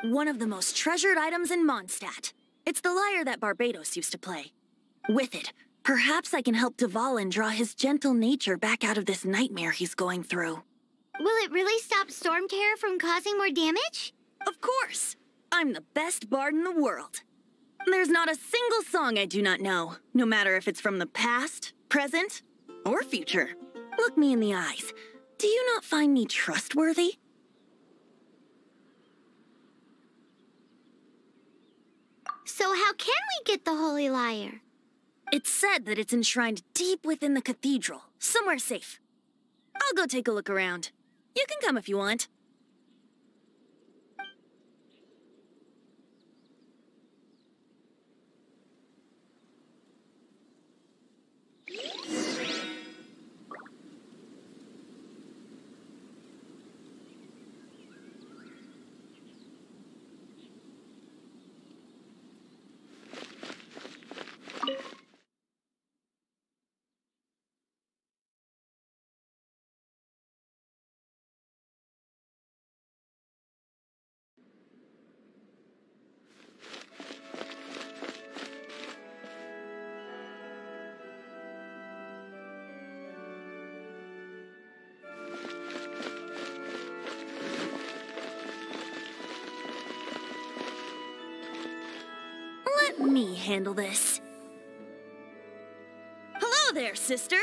One of the most treasured items in Mondstadt. It's the lyre that Barbados used to play. With it, perhaps I can help Dvalin draw his gentle nature back out of this nightmare he's going through. Will it really stop Storm Terror from causing more damage? Of course! I'm the best bard in the world. There's not a single song I do not know, no matter if it's from the past, present, or future. Look me in the eyes. Do you not find me trustworthy? So how can we get the Holy Lyre? It's said that it's enshrined deep within the cathedral, somewhere safe. I'll go take a look around. You can come if you want. Let me handle this. Hello there, sister.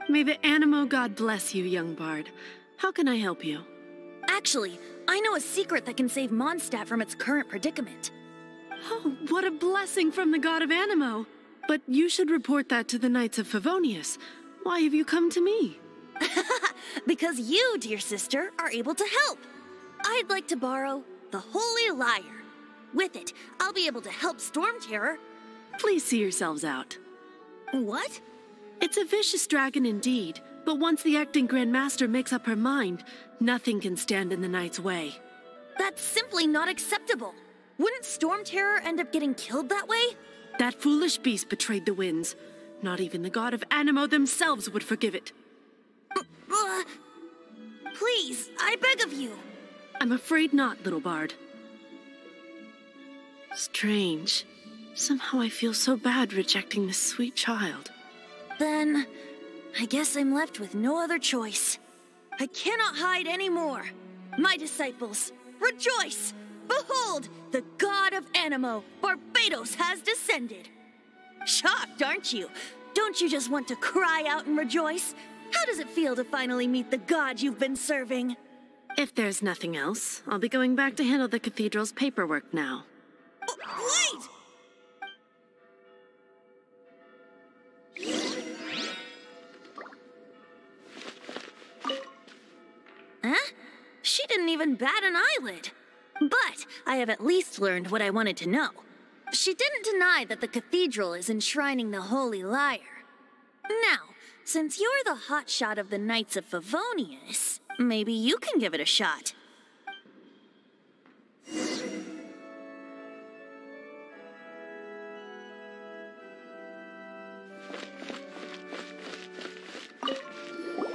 May the Animo God bless you, young bard. How can I help you? Actually, I know a secret that can save Mondstadt from its current predicament. Oh, what a blessing from the god of Animo! But you should report that to the Knights of Favonius. Why have you come to me? Because you, dear sister, are able to help. I'd like to borrow the Holy Lyre. With it, I'll be able to help Storm Terror. Please see yourselves out. What? It's a vicious dragon indeed, but once the acting Grand Master makes up her mind, nothing can stand in the Knight's way. That's simply not acceptable. Wouldn't Storm Terror end up getting killed that way? That foolish beast betrayed the winds. Not even the god of Animo themselves would forgive it. Please, I beg of you. I'm afraid not, little bard. Strange. Somehow I feel so bad rejecting this sweet child. Then, I guess I'm left with no other choice. I cannot hide anymore. My disciples, rejoice! Behold, the god of Animo, Barbados, has descended. Shocked, aren't you? Don't you just want to cry out and rejoice? How does it feel to finally meet the god you've been serving? If there's nothing else, I'll be going back to handle the cathedral's paperwork now. Wait! Huh? She didn't even bat an eyelid. But I have at least learned what I wanted to know. She didn't deny that the cathedral is enshrining the Holy Lyre. Now, since you're the hotshot of the Knights of Favonius, maybe you can give it a shot.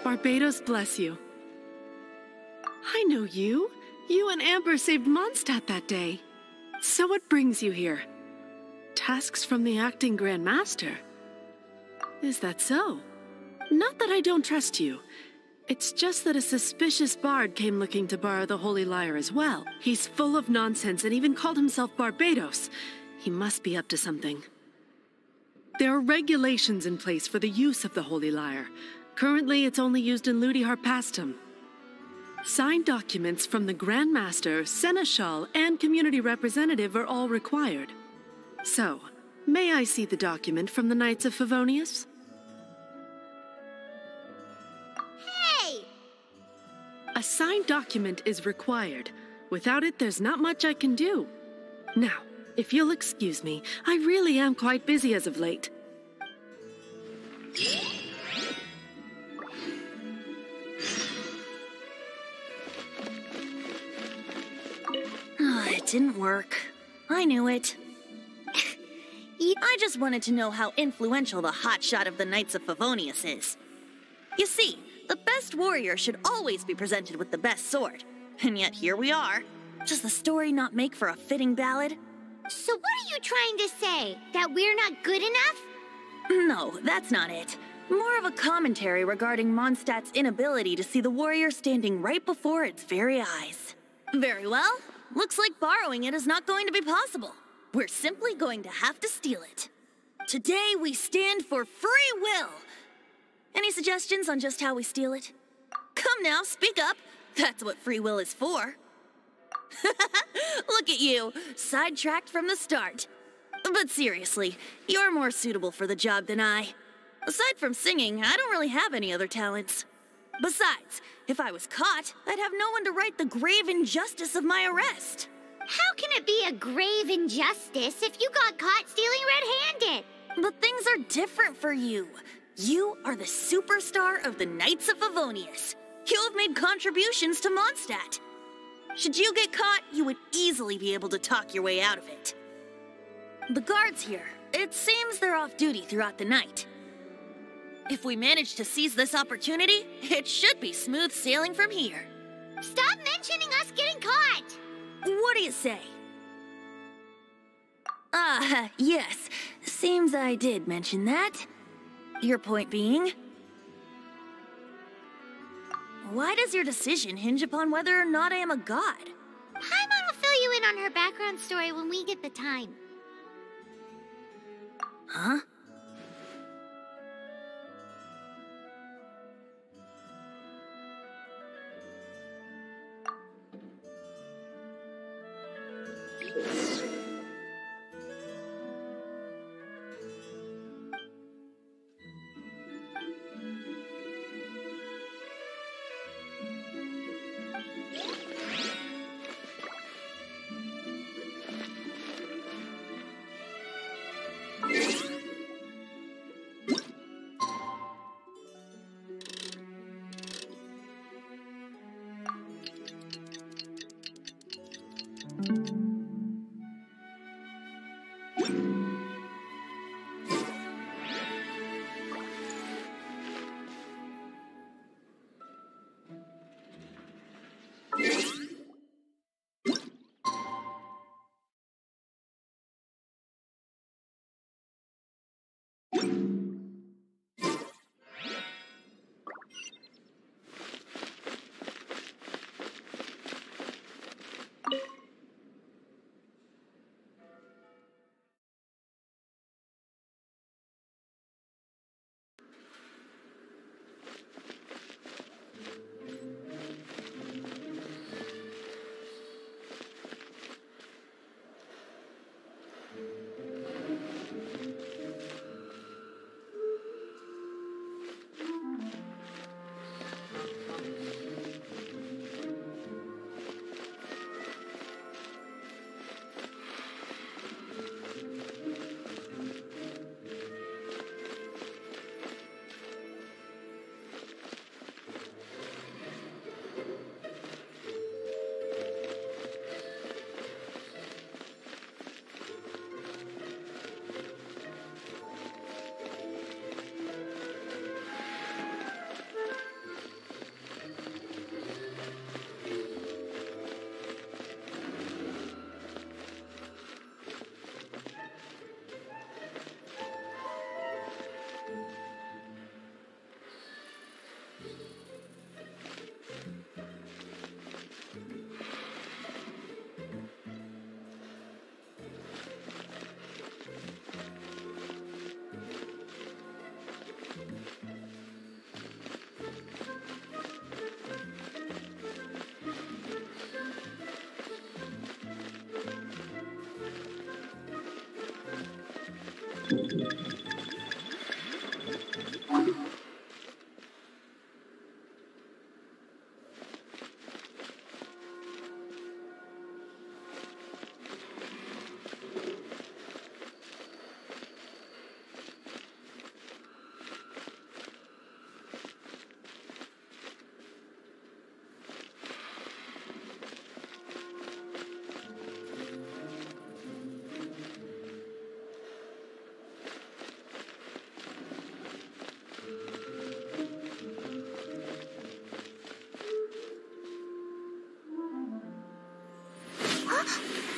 Barbados bless you. I know you. You and Amber saved Mondstadt that day. So what brings you here? Tasks from the acting Grand Master? Is that so? Not that I don't trust you. It's just that a suspicious bard came looking to borrow the Holy Lyre as well. He's full of nonsense and even called himself Barbados. He must be up to something. There are regulations in place for the use of the Holy Lyre. Currently, it's only used in Ludi Harpastum. Signed documents from the Grand Master, Seneschal, and Community Representative are all required. So, may I see the document from the Knights of Favonius? Hey! A signed document is required. Without it, there's not much I can do. Now, if you'll excuse me, I really am quite busy as of late. It didn't work. I knew it. I just wanted to know how influential the hotshot of the Knights of Favonius is. You see, the best warrior should always be presented with the best sword. And yet here we are. Does the story not make for a fitting ballad? So what are you trying to say? That we're not good enough? No, that's not it. More of a commentary regarding Mondstadt's inability to see the warrior standing right before its very eyes. Very well. Looks like borrowing it is not going to be possible. We're simply going to have to steal it. Today we stand for free will. Any suggestions on just how we steal it? Come now, speak up. That's what free will is for. Look at you, sidetracked from the start. But seriously, you're more suitable for the job than I. Aside from singing, I don't really have any other talents. Besides, if I was caught, I'd have no one to right the grave injustice of my arrest. How can it be a grave injustice if you got caught stealing red-handed? But things are different for you. You are the superstar of the Knights of Favonius. You have made contributions to Mondstadt. Should you get caught, you would easily be able to talk your way out of it. The guards here, it seems they're off duty throughout the night. If we manage to seize this opportunity, it should be smooth sailing from here. Stop mentioning us getting caught! What do you say? Yes. Seems I did mention that. Your point being? Why does your decision hinge upon whether or not I am a god? Paimon will fill you in on her background story when we get the time. Huh?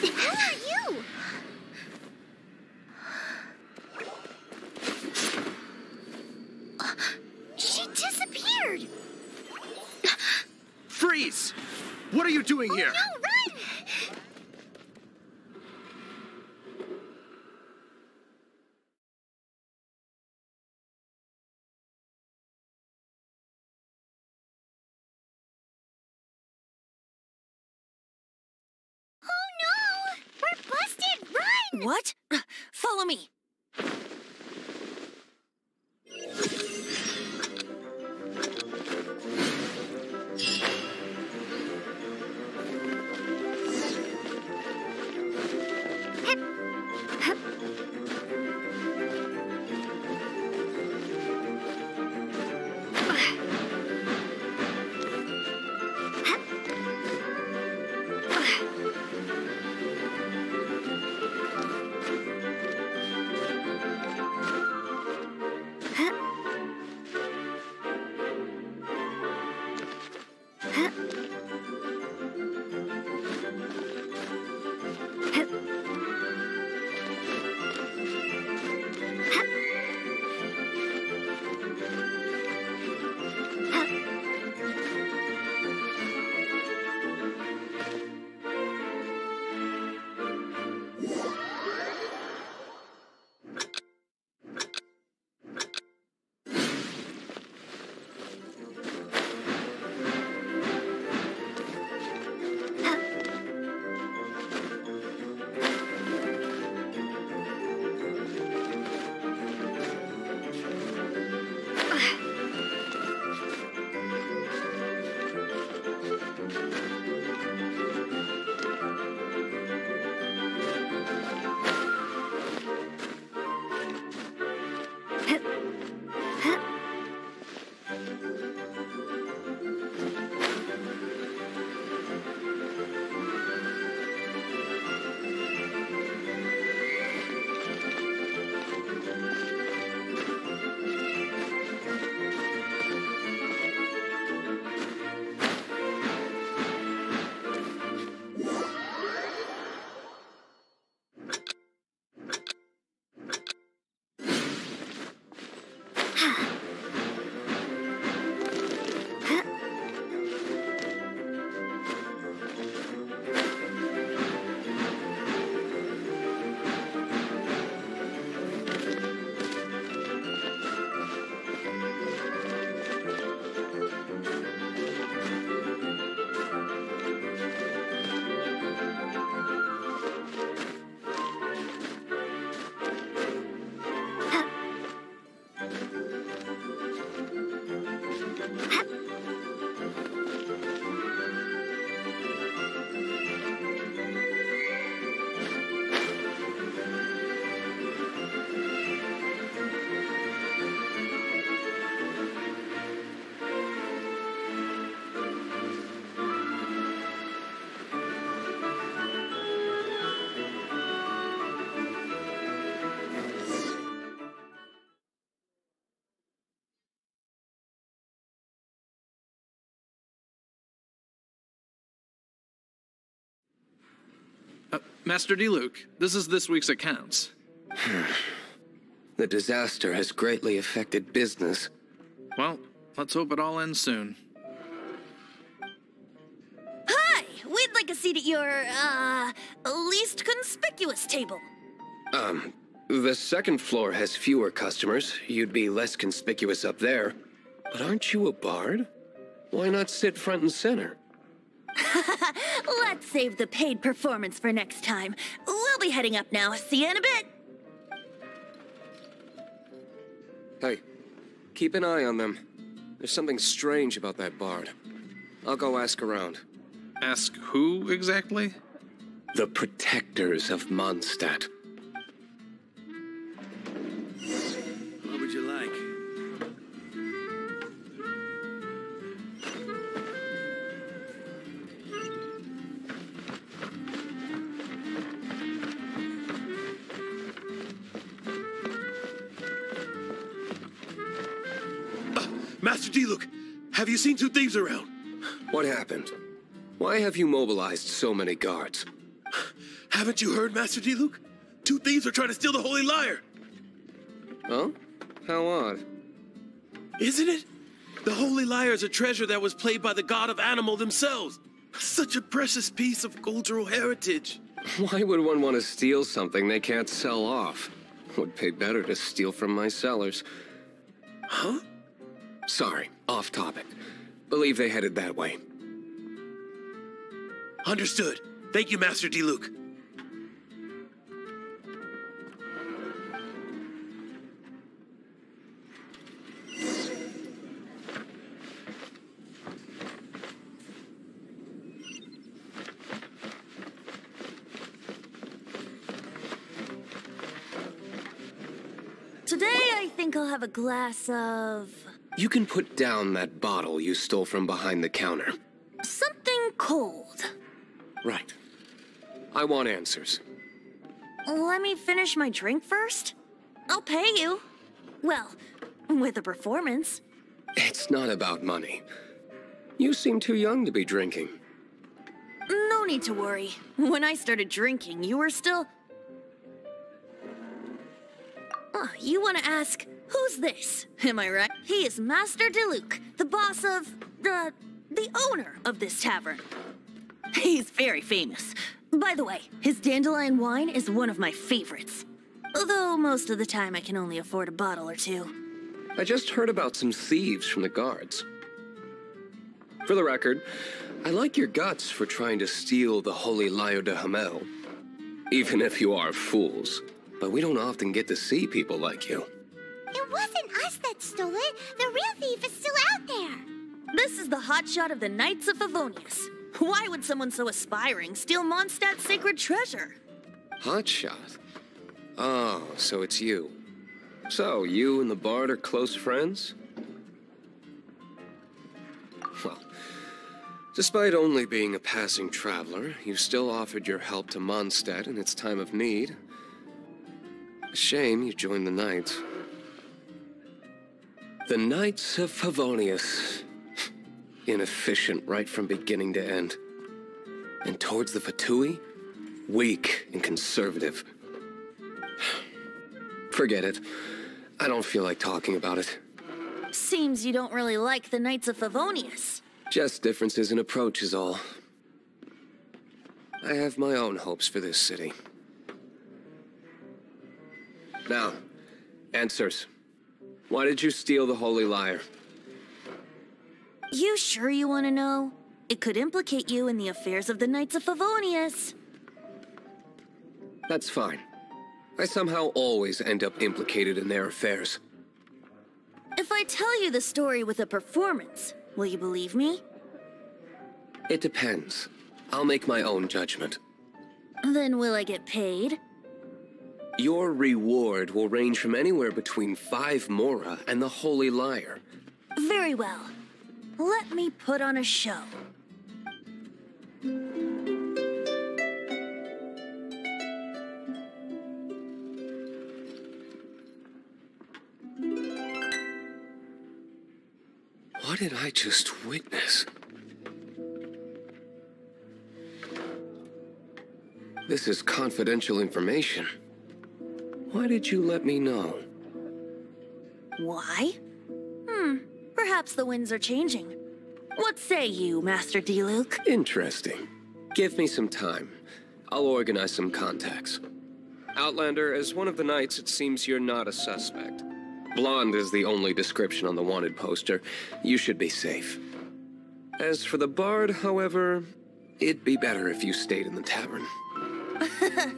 Who are you? She disappeared. Freeze! What are you doing here? No, run! Oh no! We're busted! Run! What? Follow me. Master Diluc, this is this week's accounts. The disaster has greatly affected business. Well, let's hope it all ends soon. Hi! We'd like a seat at your, least conspicuous table. The second floor has fewer customers. You'd be less conspicuous up there. But aren't you a bard? Why not sit front and center? Let's save the paid performance for next time. We'll be heading up now. See you in a bit. Hey, keep an eye on them. There's something strange about that bard. I'll go ask around. Ask who exactly? The protectors of Mondstadt. What would you like? Master Diluc, have you seen two thieves around? What happened? Why have you mobilized so many guards? Haven't you heard, Master D-Luke? 2 thieves are trying to steal the Holy Lyre. Oh? How odd. Isn't it? The Holy Lyre is a treasure that was played by the god of animal themselves. Such a precious piece of cultural heritage. Why would one want to steal something they can't sell off? Would pay better to steal from my sellers. Huh? Sorry, off topic. Believe they headed that way. Understood. Thank you, Master D-Luke. Today, I think I'll have a glass of... You can put down that bottle you stole from behind the counter. something cold. Right. I want answers. Let me finish my drink first. I'll pay you. Well, with a performance. It's not about money. You seem too young to be drinking. No need to worry. When I started drinking, you were still... Oh, you want to ask, who's this? Am I right? He is Master Diluc, the boss of... the owner of this tavern. He's very famous. By the way, his dandelion wine is one of my favorites. Although most of the time I can only afford a bottle or two. I just heard about some thieves from the guards. For the record, I like your guts for trying to steal the Holy Lyre de Hamel. Even if you are fools. But we don't often get to see people like you. It wasn't us that stole it. The real thief is still out there. This is the hotshot of the Knights of Favonius. Why would someone so aspiring steal Mondstadt's sacred treasure? Hotshot? Oh, so it's you. So, you and the Bard are close friends? Well, despite only being a passing traveler, you still offered your help to Mondstadt in its time of need. A shame you joined the Knights. The Knights of Favonius. Inefficient right from beginning to end. And towards the Fatui, weak and conservative. Forget it. I don't feel like talking about it. Seems you don't really like the Knights of Favonius. Just differences in approach is all. I have my own hopes for this city. Now, answers. Why did you steal the Holy Lyre? You sure you want to know? It could implicate you in the affairs of the Knights of Favonius. That's fine. I somehow always end up implicated in their affairs. If I tell you the story with a performance, will you believe me? It depends. I'll make my own judgment. Then will I get paid? Your reward will range from anywhere between 5 mora and the Holy Lyre. Very well. Let me put on a show. What did I just witness? This is confidential information. Why did you let me know? Why? Perhaps the winds are changing. What say you, Master Diluc? Interesting. Give me some time. I'll organize some contacts. Outlander, as one of the knights, it seems you're not a suspect. Blonde is the only description on the wanted poster. You should be safe. As for the Bard, however, it'd be better if you stayed in the tavern.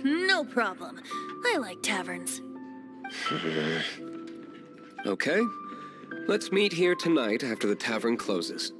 No problem. I like taverns. Okay. Let's meet here tonight after the tavern closes.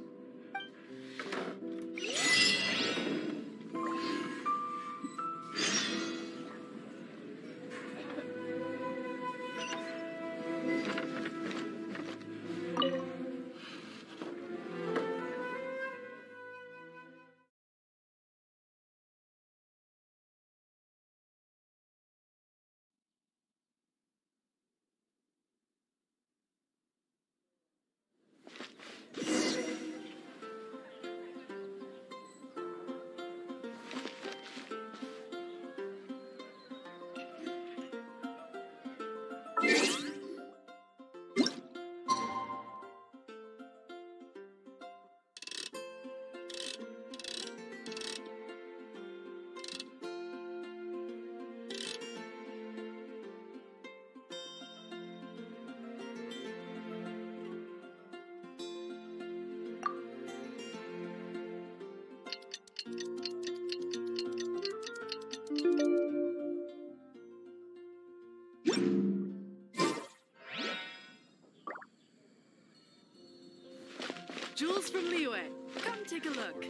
Jules from Liyue, come take a look.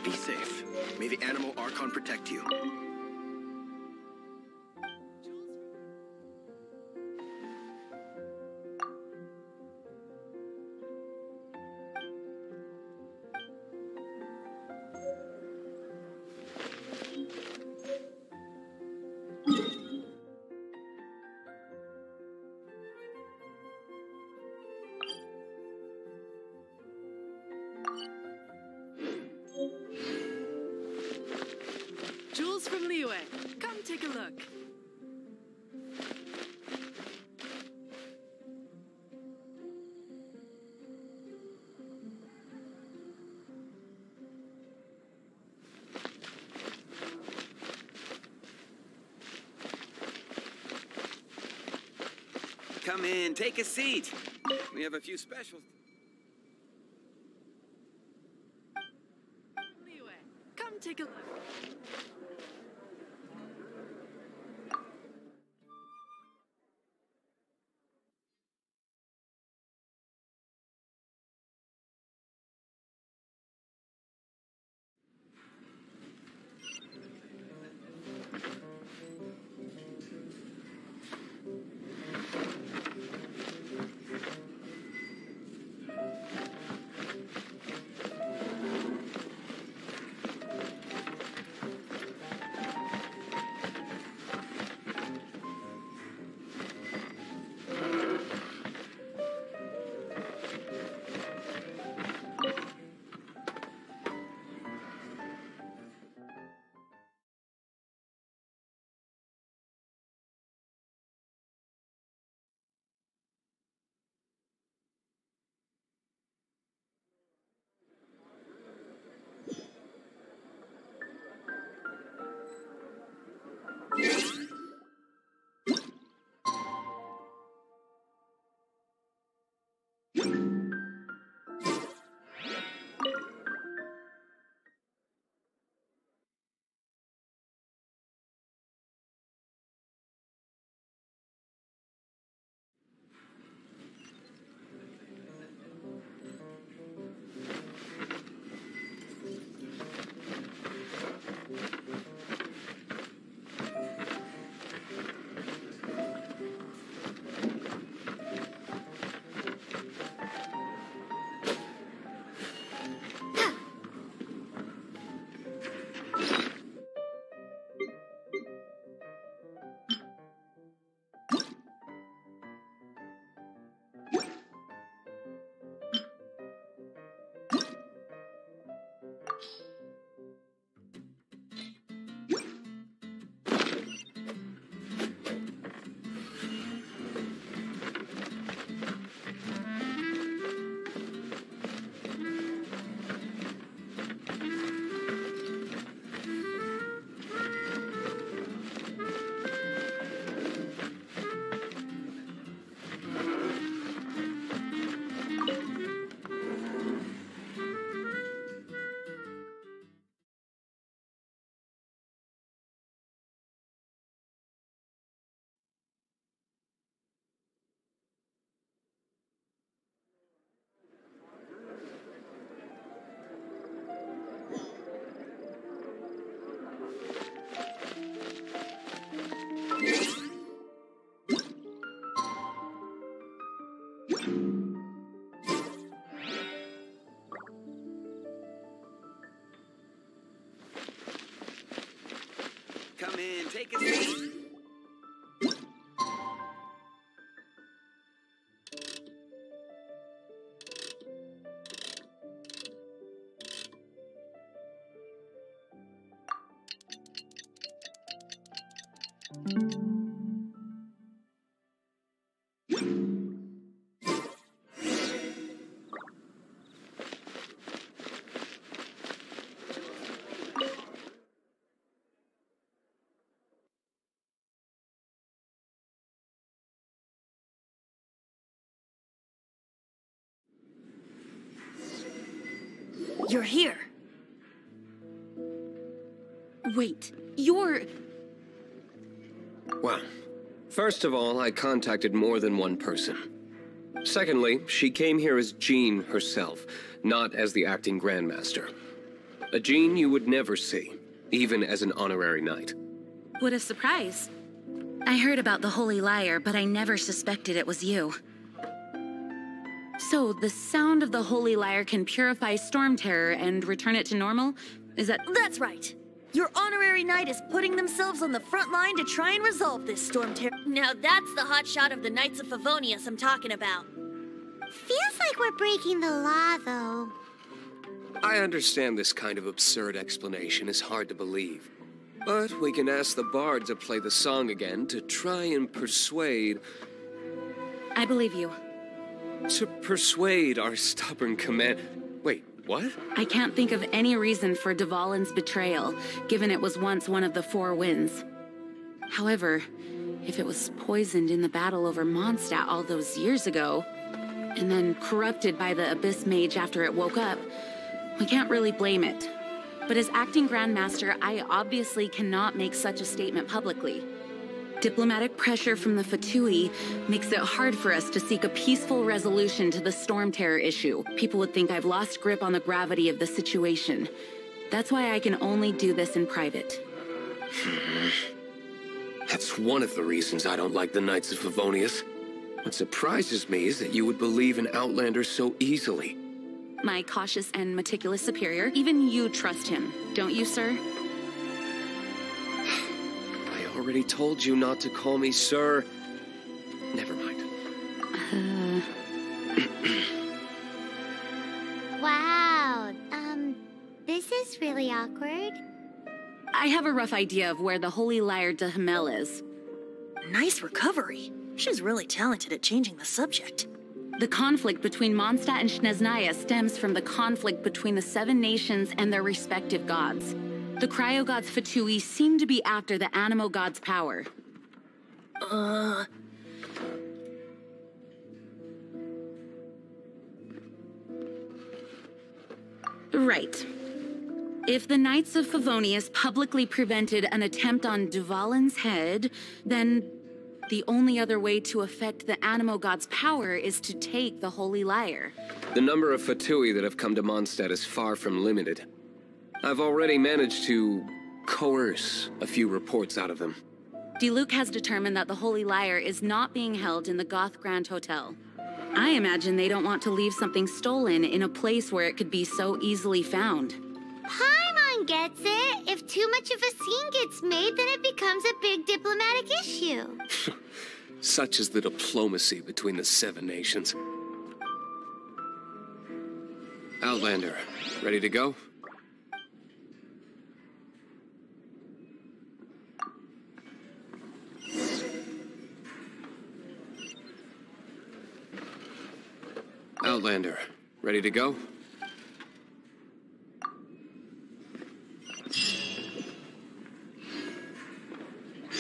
Be safe. May the animal Archon protect you. Jules from Liyue, come take a look. Come in, take a seat. We have a few specials. Liyue, come take a look. Take a seat. You're here. Wait, you're... Well, first of all, I contacted more than one person. Secondly, she came here as Jean herself, not as the acting Grandmaster. A Jean you would never see, even as an honorary knight. What a surprise. I heard about the Holy Liar, but I never suspected it was you. So, the sound of the Holy Liar can purify Storm Terror and return it to normal? Is that... That's right. Your honorary knight is putting themselves on the front line to try and resolve this storm terror. Now that's the hotshot of the Knights of Favonius I'm talking about. Feels like we're breaking the law, though. I understand this kind of absurd explanation is hard to believe. But we can ask the bard to play the song again to try and persuade... I believe you. To persuade our stubborn command... Wait, what? I can't think of any reason for Dvalin's betrayal, given it was once one of the Four Winds. However, if it was poisoned in the battle over Mondstadt all those years ago, and then corrupted by the Abyss Mage after it woke up, we can't really blame it. But as acting Grandmaster, I obviously cannot make such a statement publicly. Diplomatic pressure from the Fatui makes it hard for us to seek a peaceful resolution to the Storm Terror issue. People would think I've lost grip on the gravity of the situation. That's why I can only do this in private. That's one of the reasons I don't like the Knights of Favonius. What surprises me is that you would believe in Outlanders so easily. My cautious and meticulous superior, even you trust him, don't you, sir? I already told you not to call me sir. Never mind. Wow, this is really awkward. I have a rough idea of where the Holy Liar de Hamel is. Nice recovery. She's really talented at changing the subject. The conflict between Mondstadt and Snezhnaya stems from the conflict between the Seven Nations and their respective gods. The Cryo-Gods Fatui seem to be after the Animo God's power. Right. If the Knights of Favonius publicly prevented an attempt on Dvalin's head, then the only other way to affect the Animo God's power is to take the Holy Liar. The number of Fatui that have come to Mondstadt is far from limited. I've already managed to coerce a few reports out of them. Diluc has determined that the Holy Liar is not being held in the Goth Grand Hotel. I imagine they don't want to leave something stolen in a place where it could be so easily found. Paimon gets it. If too much of a scene gets made, then it becomes a big diplomatic issue. Such is the diplomacy between the Seven Nations. Outlander, ready to go? Outlander, ready to go?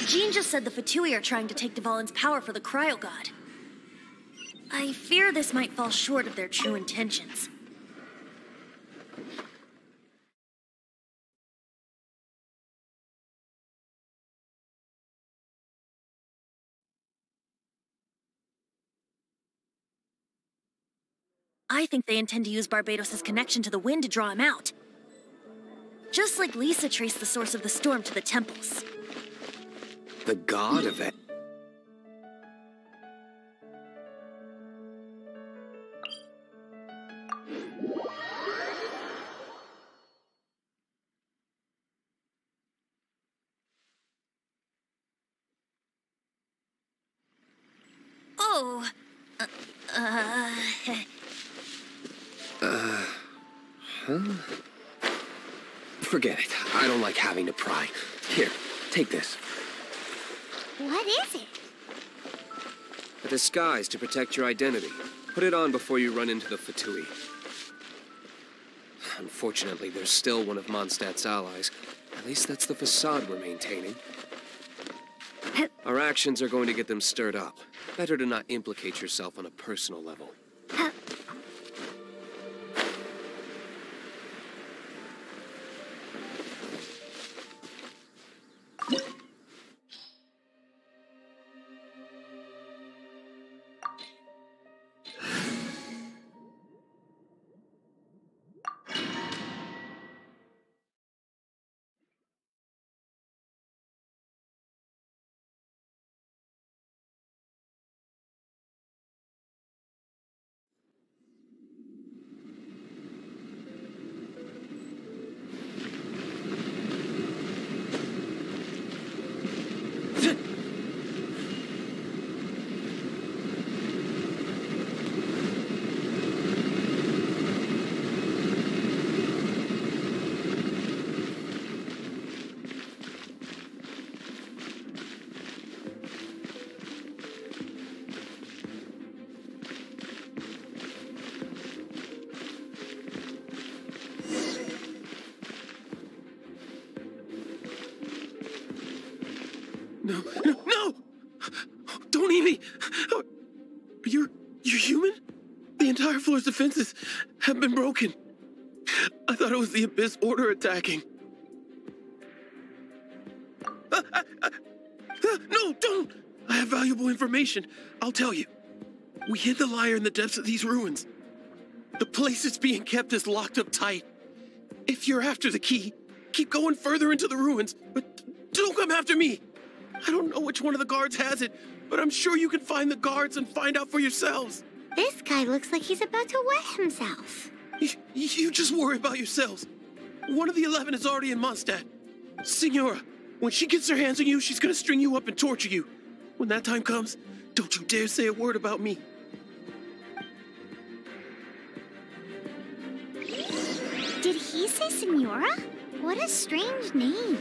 Jean just said the Fatui are trying to take Dvalin's power for the Cryo God. I fear this might fall short of their true intentions. I think they intend to use Barbados' connection to the wind to draw him out. Just like Lisa traced the source of the storm to the temples. The god of it. Oh. Forget it. I don't like having to pry. Here, take this. What is it? A disguise to protect your identity. Put it on before you run into the Fatui. Unfortunately, there's still one of Mondstadt's allies. At least that's the facade we're maintaining. Our actions are going to get them stirred up. Better to not implicate yourself on a personal level. No, no, no! Don't eat me! You're human? The entire floor's defenses have been broken. I thought it was the Abyss Order attacking. No, don't! I have valuable information. I'll tell you. We hid the liar in the depths of these ruins. The place it's being kept is locked up tight. If you're after the key, keep going further into the ruins, but don't come after me. I don't know which one of the guards has it, but I'm sure you can find the guards and find out for yourselves. This guy looks like he's about to wet himself. You just worry about yourselves. One of the 11 is already in Mondstadt. Signora, when she gets her hands on you, she's gonna string you up and torture you. When that time comes, don't you dare say a word about me. Did he say Senora? What a strange name.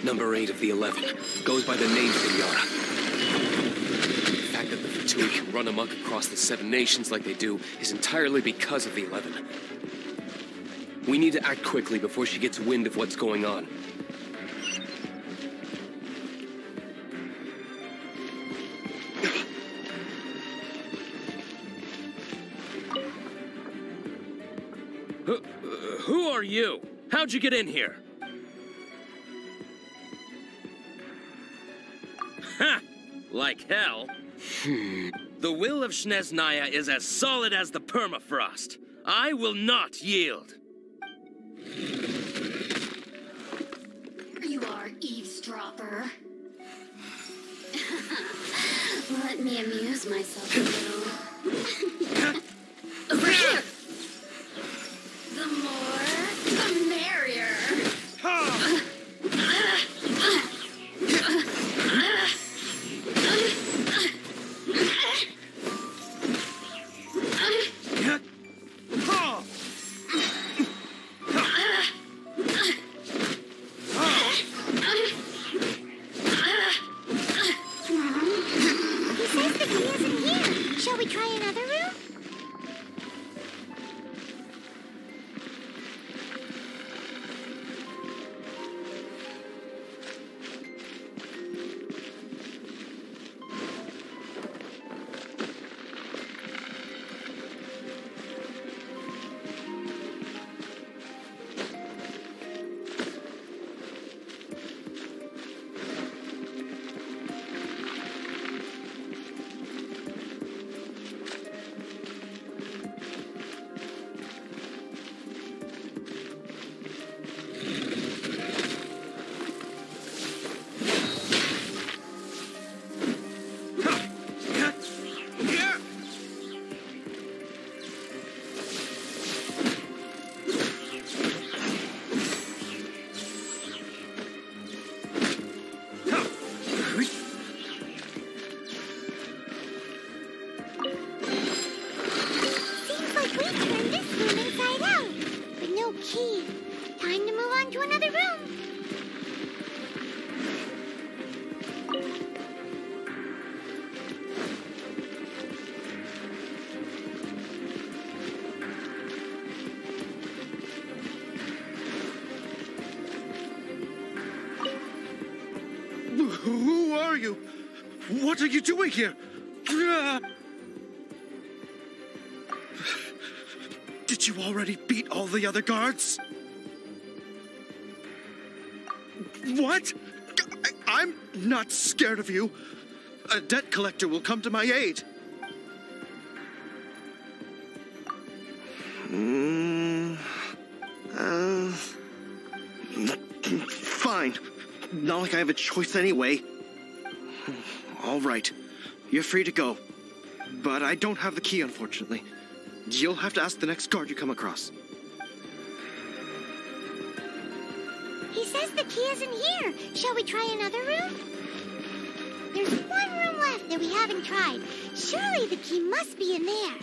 Number 8 of the 11 goes by the name Senora. The fact that the Fatui can run amok across the 7 nations like they do is entirely because of the 11. We need to act quickly before she gets wind of what's going on. Who are you? How'd you get in here? Ha! Like hell. The will of Snezhnaya is as solid as the permafrost. I will not yield. You are eavesdropper. Let me amuse myself a little. Over here! The more, the merrier. Who are you? What are you doing here? Did you already beat all the other guards? What? I'm not scared of you. A debt collector will come to my aid. Fine. Not like I have a choice anyway. All right. You're free to go. But I don't have the key, unfortunately. You'll have to ask the next guard you come across. He says the key isn't here. Shall we try another room? There's one room left that we haven't tried. Surely the key must be in there.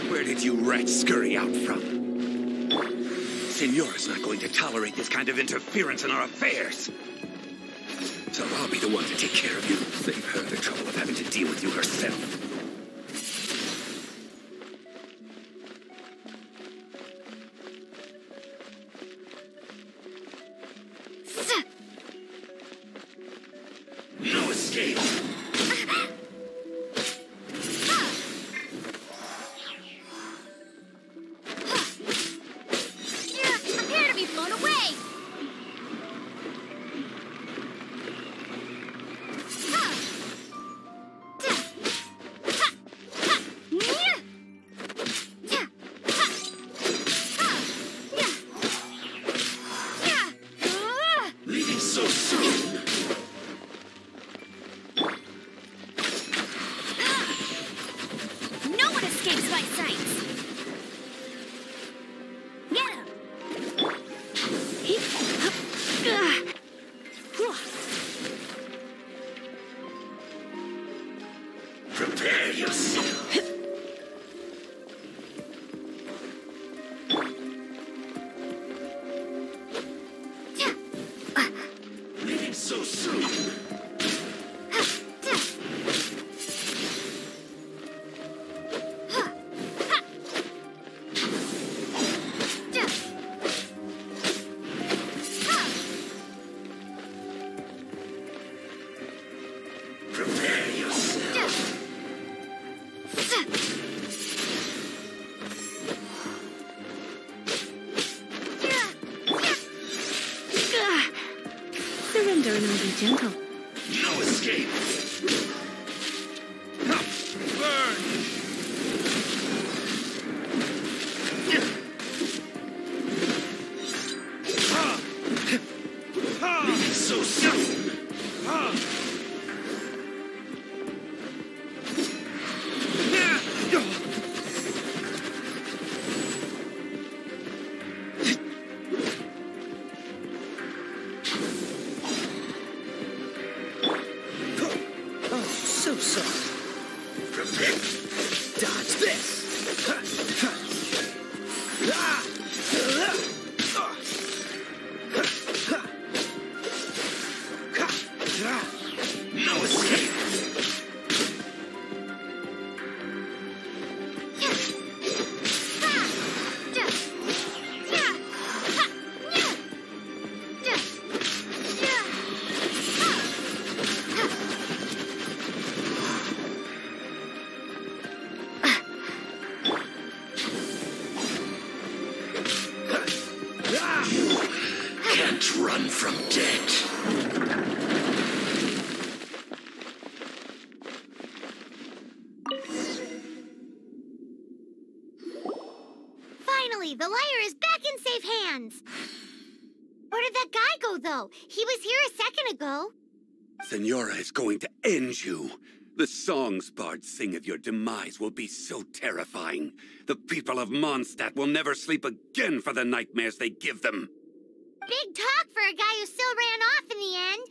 Where did you rats scurry out from? Senor's not going to tolerate this kind of interference in our affairs. So I'll be the one to take care of you. Save her the trouble of having to deal with you herself. No escape! Prepare to be blown away! Leaving so soon! No one escapes my sights! Get him! Prepare yourself! Leaving so soon! Prepare yourself! Surrender and I'll be gentle. No escape! Burn! can't run from death. Finally, the lyre is back in safe hands. Where did that guy go, though? He was here a second ago. Senora is going to end you. The songs bards sing of your demise will be so terrifying. The people of Mondstadt will never sleep again for the nightmares they give them. Big talk for a guy who still ran off in the end.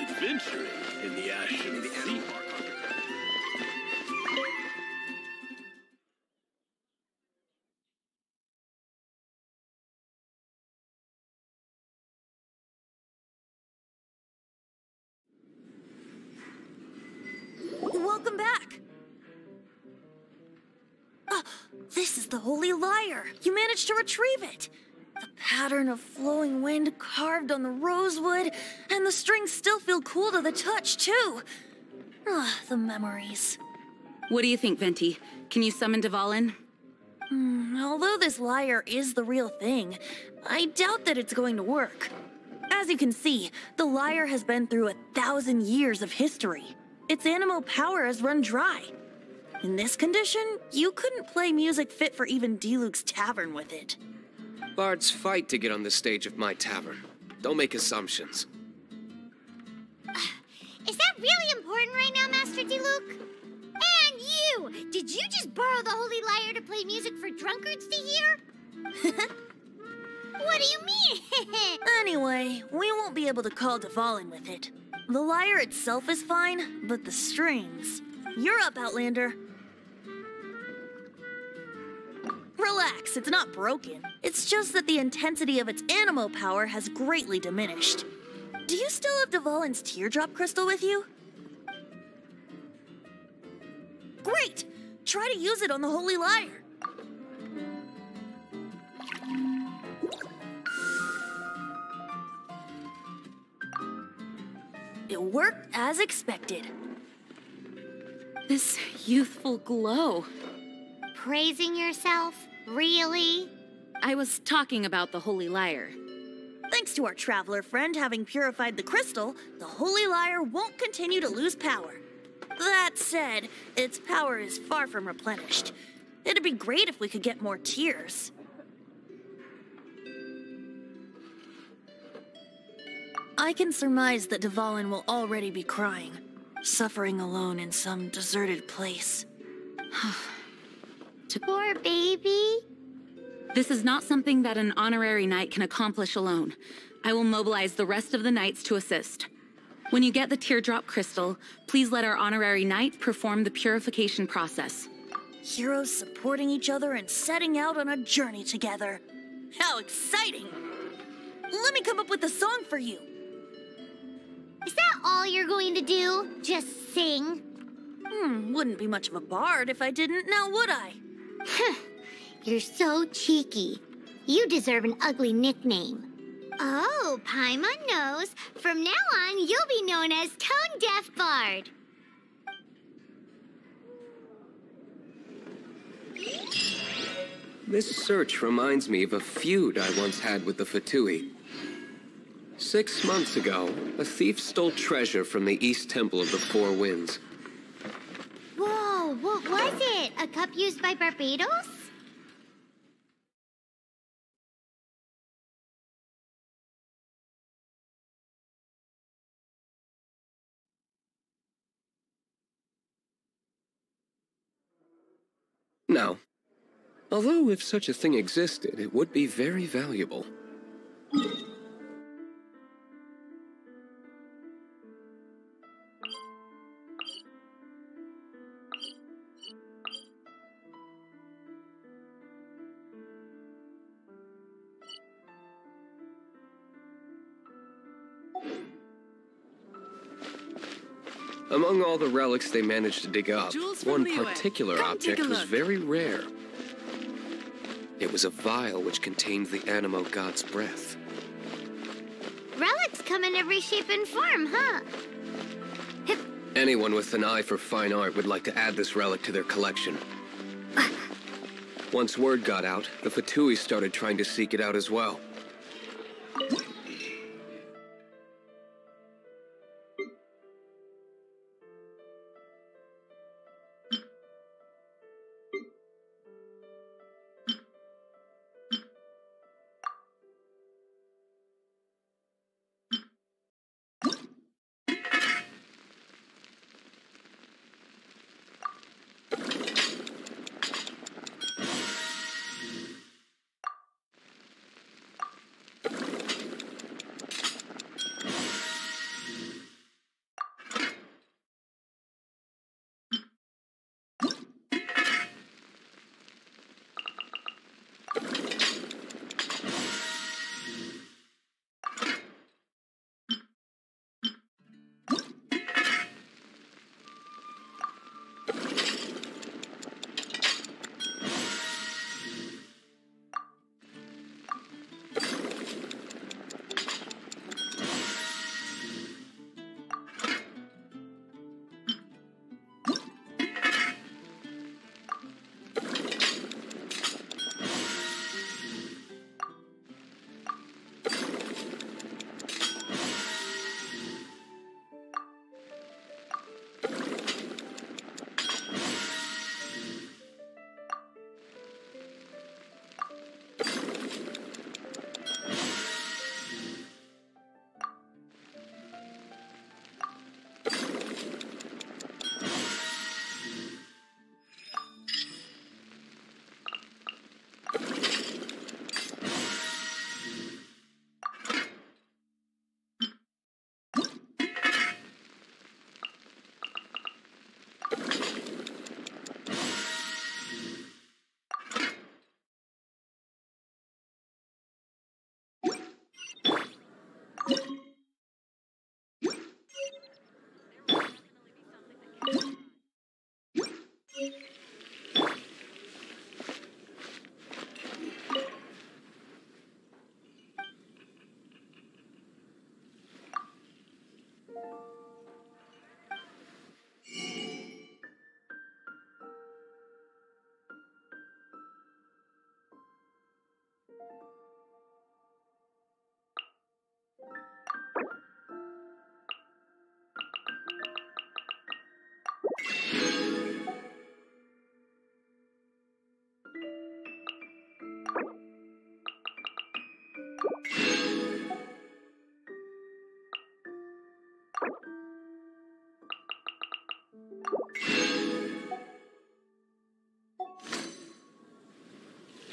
Adventuring in the ashen sea. Welcome back. This is the Holy Lyre. You managed to retrieve it. The pattern of flowing wind carved on the rosewood, and the strings still feel cool to the touch, too. The memories. What do you think, Venti? Can you summon Dvalin? Although this lyre is the real thing, I doubt that it's going to work. As you can see, the lyre has been through 1,000 years of history. Its animal power has run dry. In this condition, you couldn't play music fit for even Diluc's tavern with it. Bards fight to get on the stage of my tavern. Don't make assumptions. Is that really important right now, Master Diluc? And you! Did you just borrow the Holy Lyre to play music for drunkards to hear? What do you mean? Anyway, we won't be able to call Dvalin with it. The lyre itself is fine, but the strings... You're up, Outlander. Relax, it's not broken. It's just that the intensity of its animal power has greatly diminished. Do you still have Dvalin's teardrop crystal with you? Great! Try to use it on the Holy Lyre. It worked as expected. This youthful glow. Praising yourself? Really? I was talking about the Holy Lyre. Thanks to our traveler friend having purified the crystal, the Holy Lyre won't continue to lose power. That said, its power is far from replenished. It'd be great if we could get more tears. I can surmise that Dvalin will already be crying, suffering alone in some deserted place. Poor baby. This is not something that an honorary knight can accomplish alone. I will mobilize the rest of the knights to assist. When you get the teardrop crystal, please let our honorary knight perform the purification process. Heroes supporting each other and setting out on a journey together. How exciting! Let me come up with a song for you. Is that all you're going to do? Just sing? Wouldn't be much of a bard if I didn't, now would I? You're so cheeky. You deserve an ugly nickname. Oh, Paimon knows. From now on, you'll be known as Tone Deaf Bard. This search reminds me of a feud I once had with the Fatui. 6 months ago, a thief stole treasure from the East Temple of the Four Winds. Whoa, what was it? A cup used by Barbados? No. Although if such a thing existed, it would be very valuable. Among all the relics they managed to dig up, one particular object was very rare. It was a vial which contained the Animo god's breath. Relics come in every shape and form, huh? Anyone with an eye for fine art would like to add this relic to their collection. Once word got out, the Fatui started trying to seek it out as well.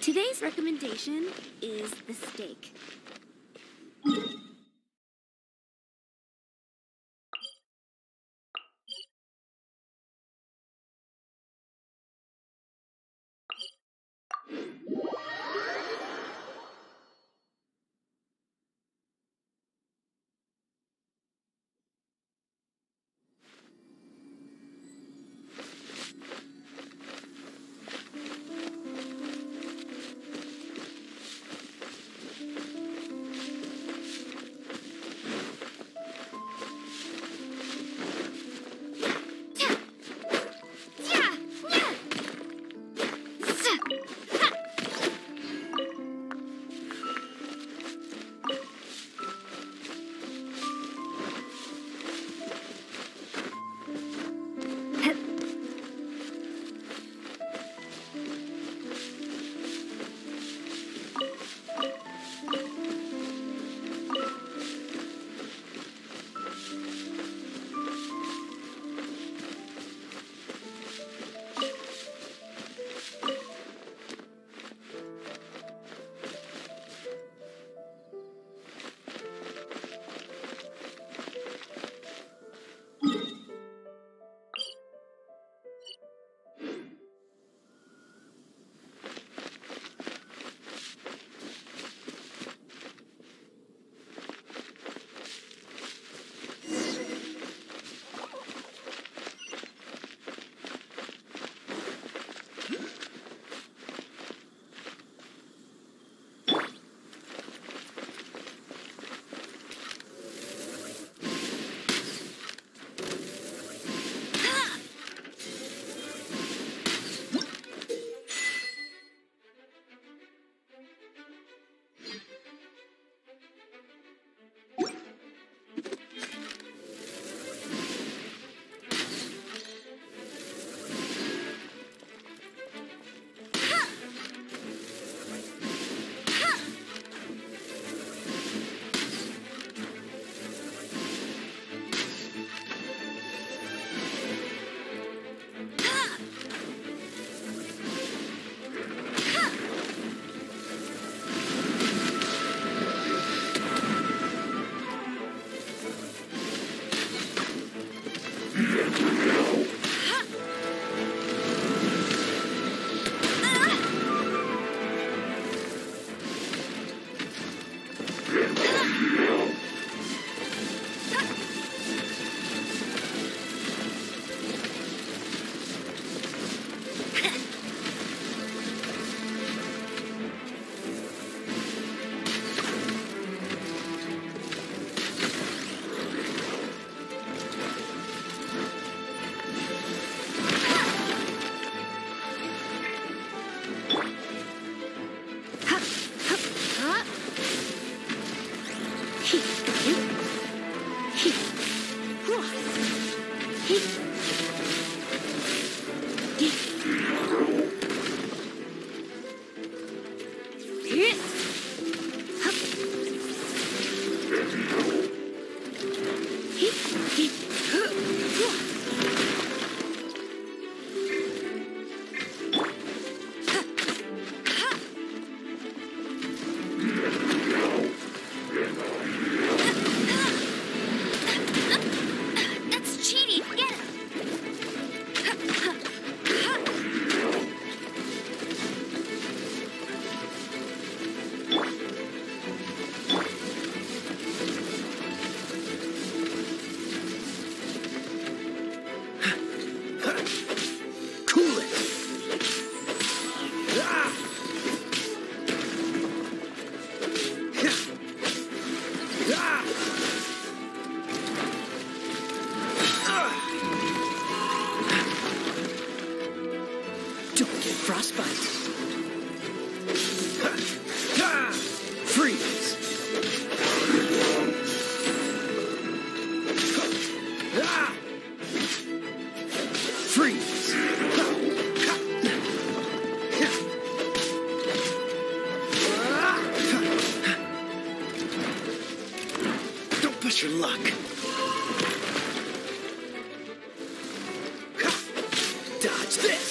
Today's recommendation is the steak. Your luck. Dodge this.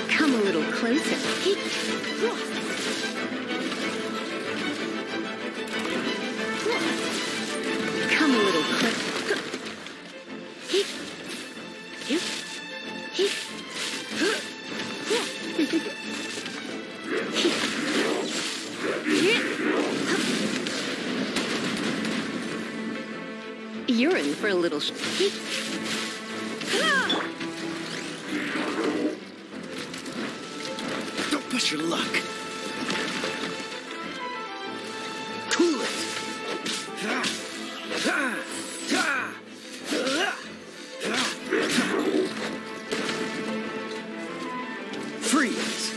Come a little closer. Come a little closer. You're in for a little Don't push your luck. Cool it. Freeze.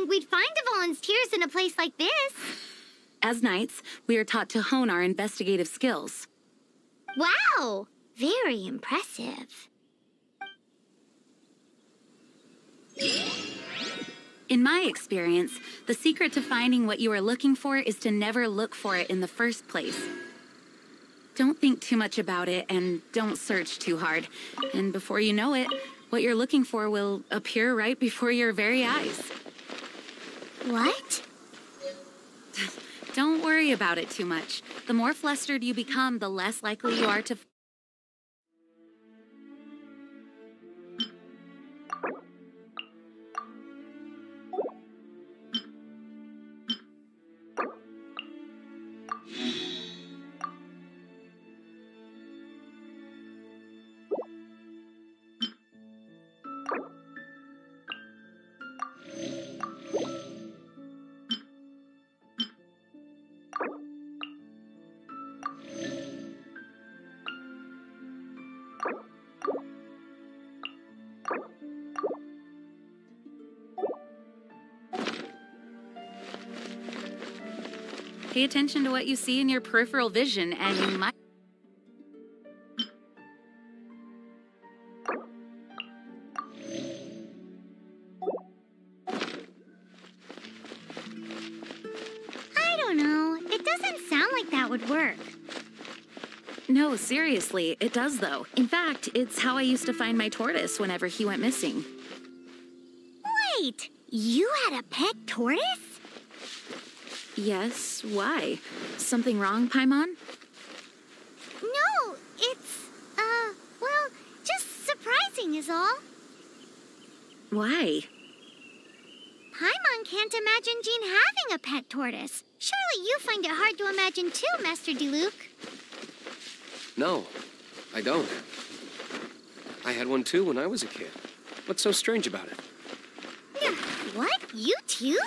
think we'd find the volunteers in a place like this. As knights, we are taught to hone our investigative skills. Wow! Very impressive. In my experience, the secret to finding what you are looking for is to never look for it in the first place. Don't think too much about it and don't search too hard. And before you know it, what you're looking for will appear right before your very eyes. What? Don't worry about it too much. The more flustered you become, the less likely you are to... Pay attention to what you see in your peripheral vision, and you might... I don't know. It doesn't sound like that would work. No, seriously, it does though. In fact, it's how I used to find my tortoise whenever he went missing. Wait! You had a pet tortoise? Yes, why? Something wrong, Paimon? No, it's, well, just surprising is all. Why? Paimon can't imagine Jean having a pet tortoise. Surely you find it hard to imagine too, Master Diluc. No, I don't. I had one too when I was a kid. What's so strange about it? What? You too?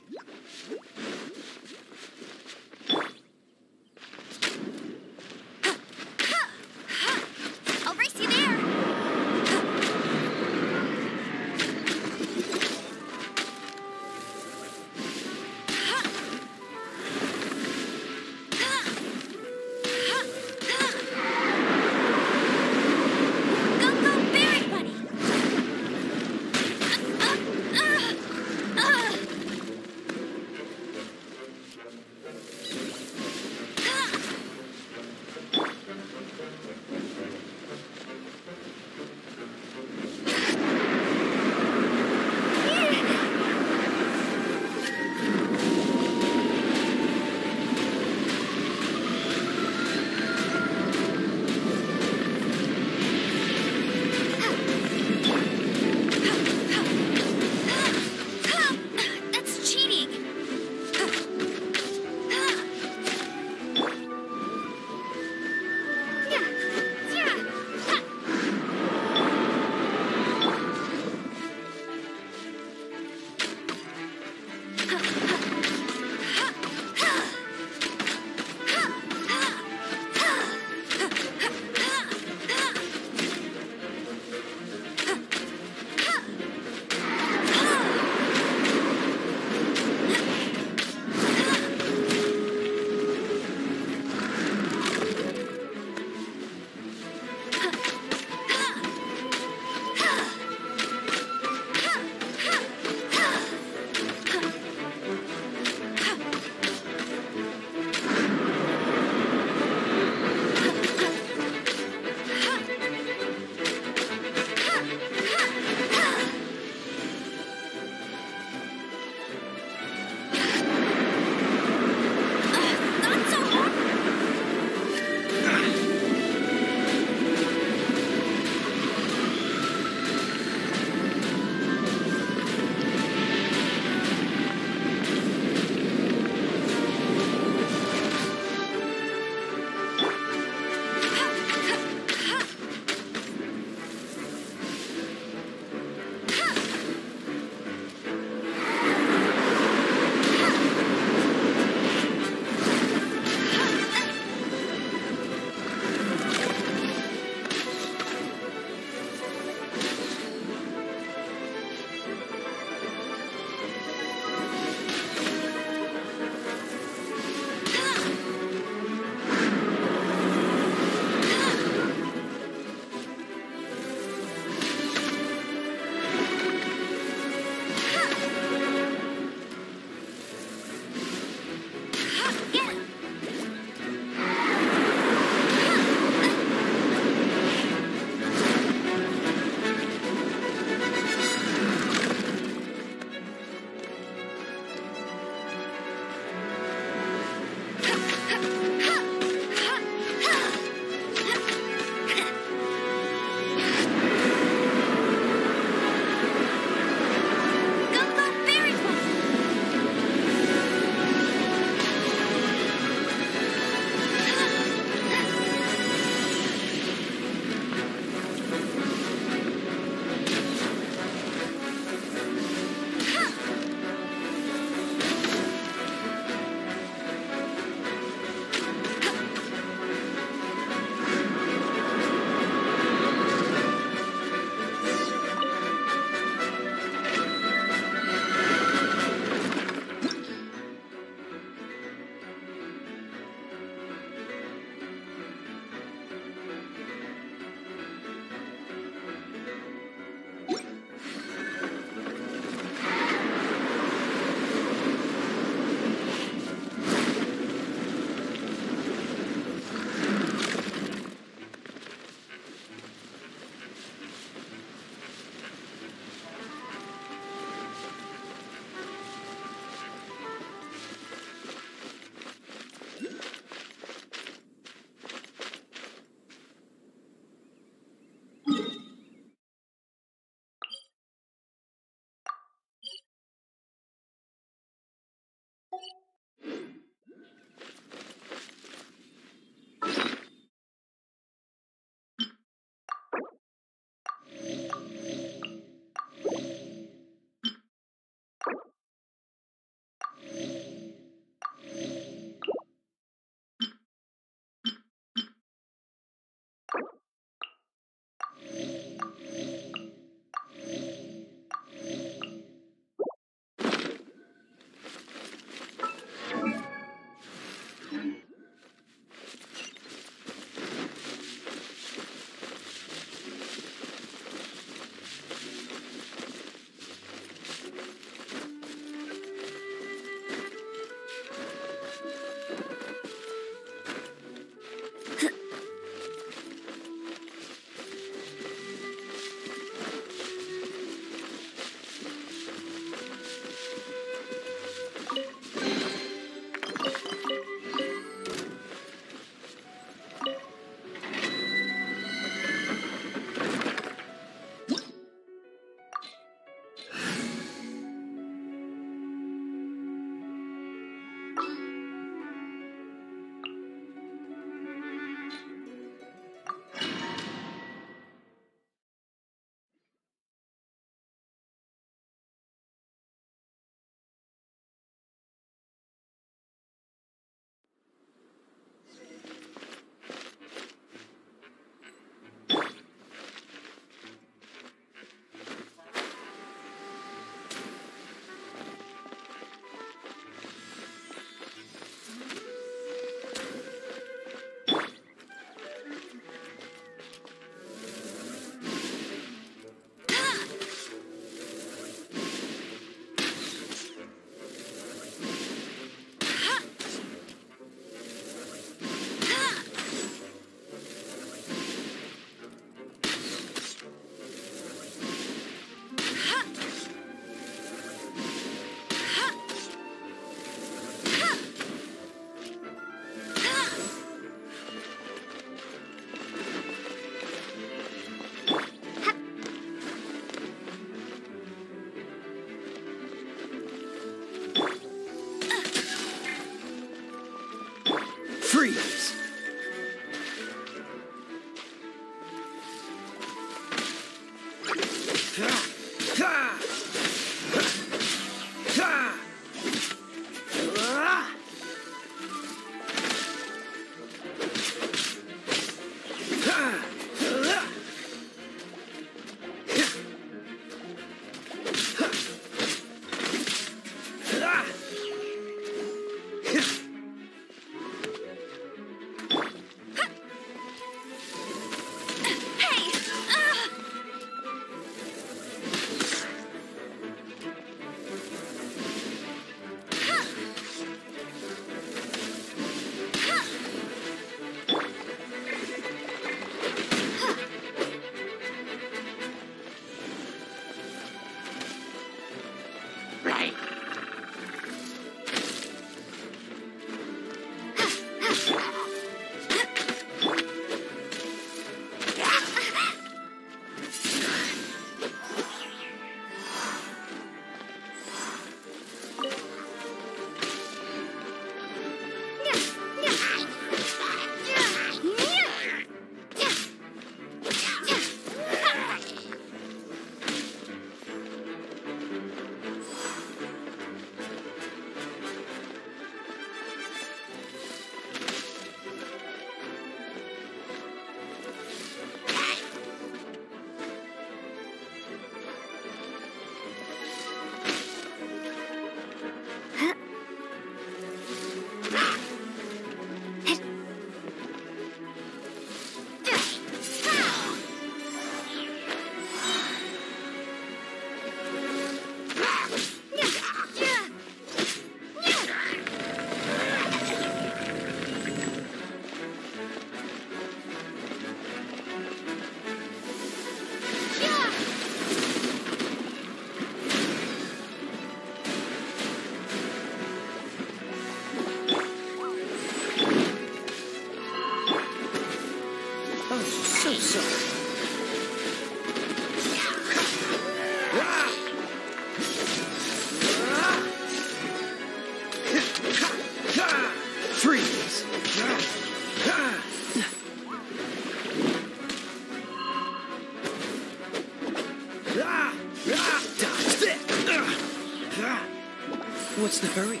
What's the hurry?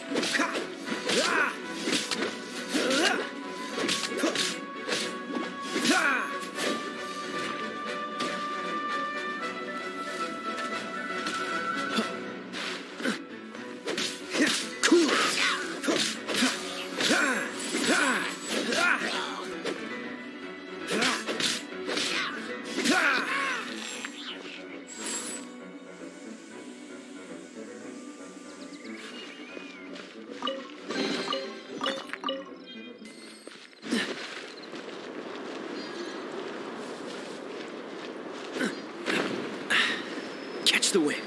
Catch the wind.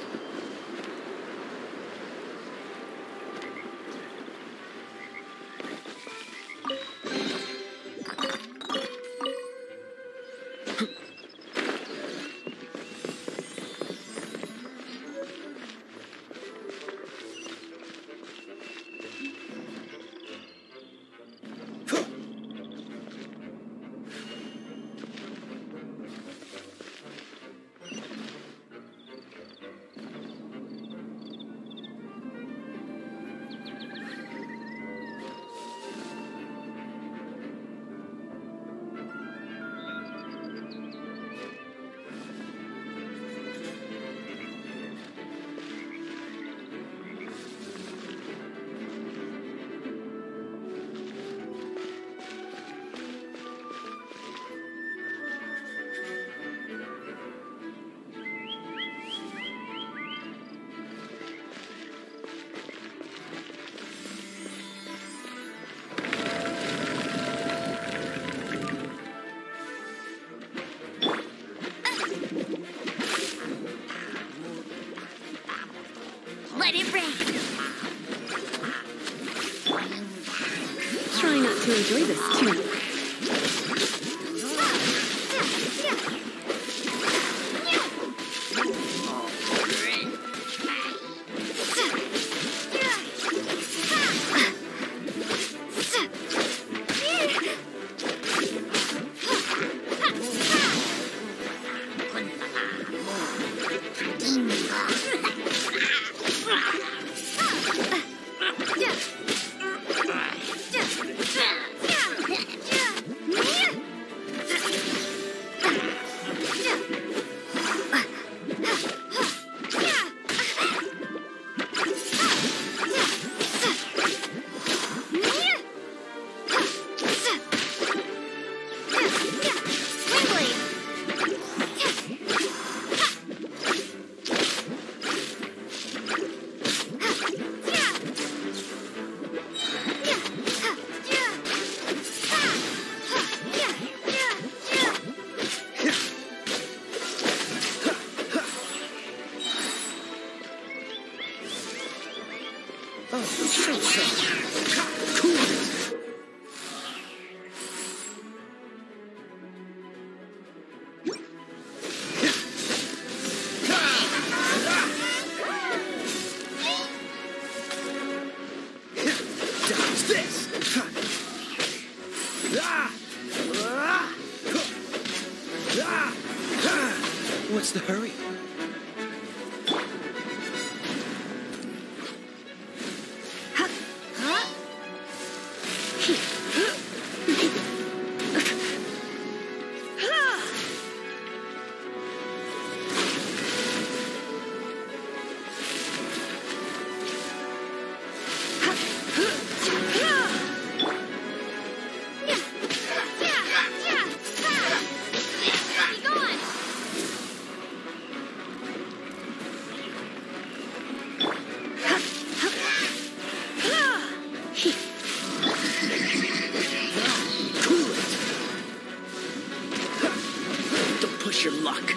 Let it rain. Try not to enjoy this too much. What's the hurry? Your luck.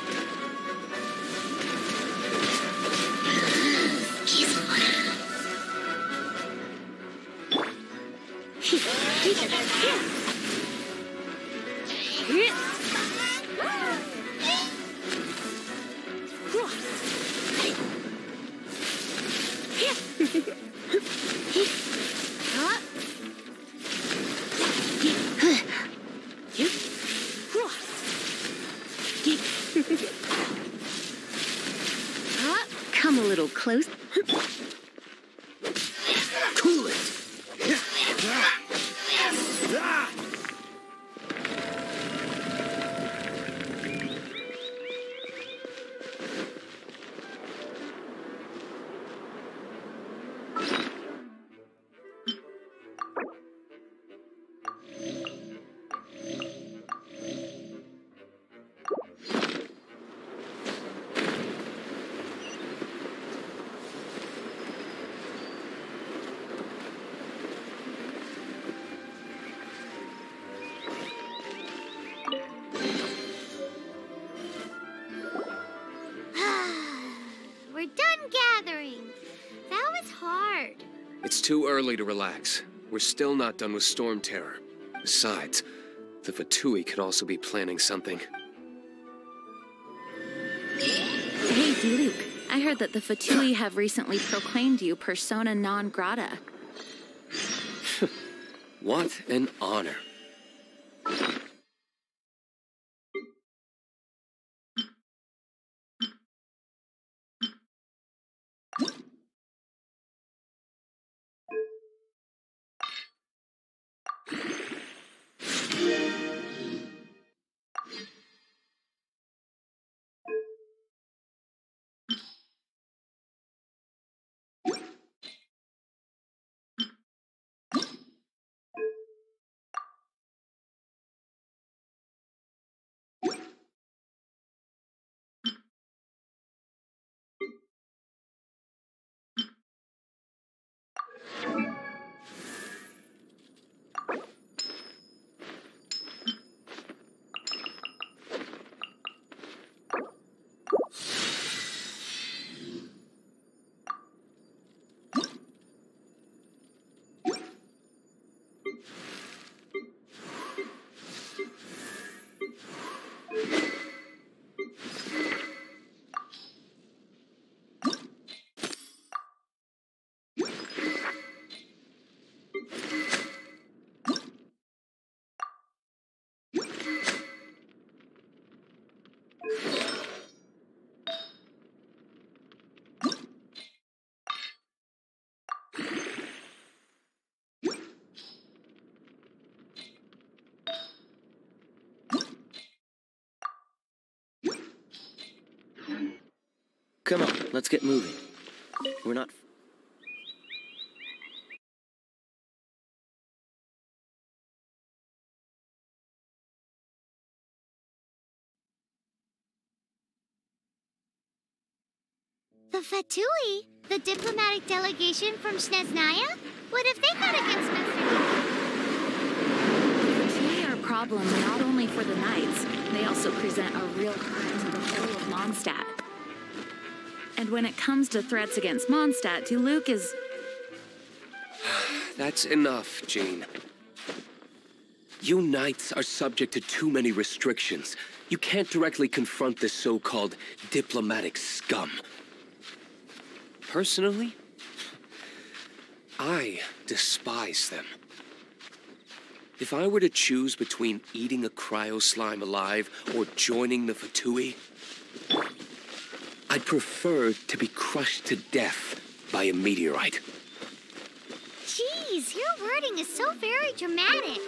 Come a little close. Cool it. We're done gathering. That was hard. It's too early to relax. We're still not done with Storm Terror. Besides, the Fatui could also be planning something. Hey, Diluc. I heard that the Fatui have recently proclaimed you persona non grata. What an honor. Come on, let's get moving. We're not... The Fatui? The diplomatic delegation from Snezhnaya? What have they got against Master? Fatui are a problem not only for the Knights, they also present a real threat to the whole of Mondstadt. And when it comes to threats against Mondstadt, Diluc is... That's enough, Jean. You Knights are subject to too many restrictions. You can't directly confront this so-called diplomatic scum. Personally, I despise them. If I were to choose between eating a cryo slime alive or joining the Fatui, I'd prefer to be crushed to death by a meteorite. Jeez, your wording is so very dramatic.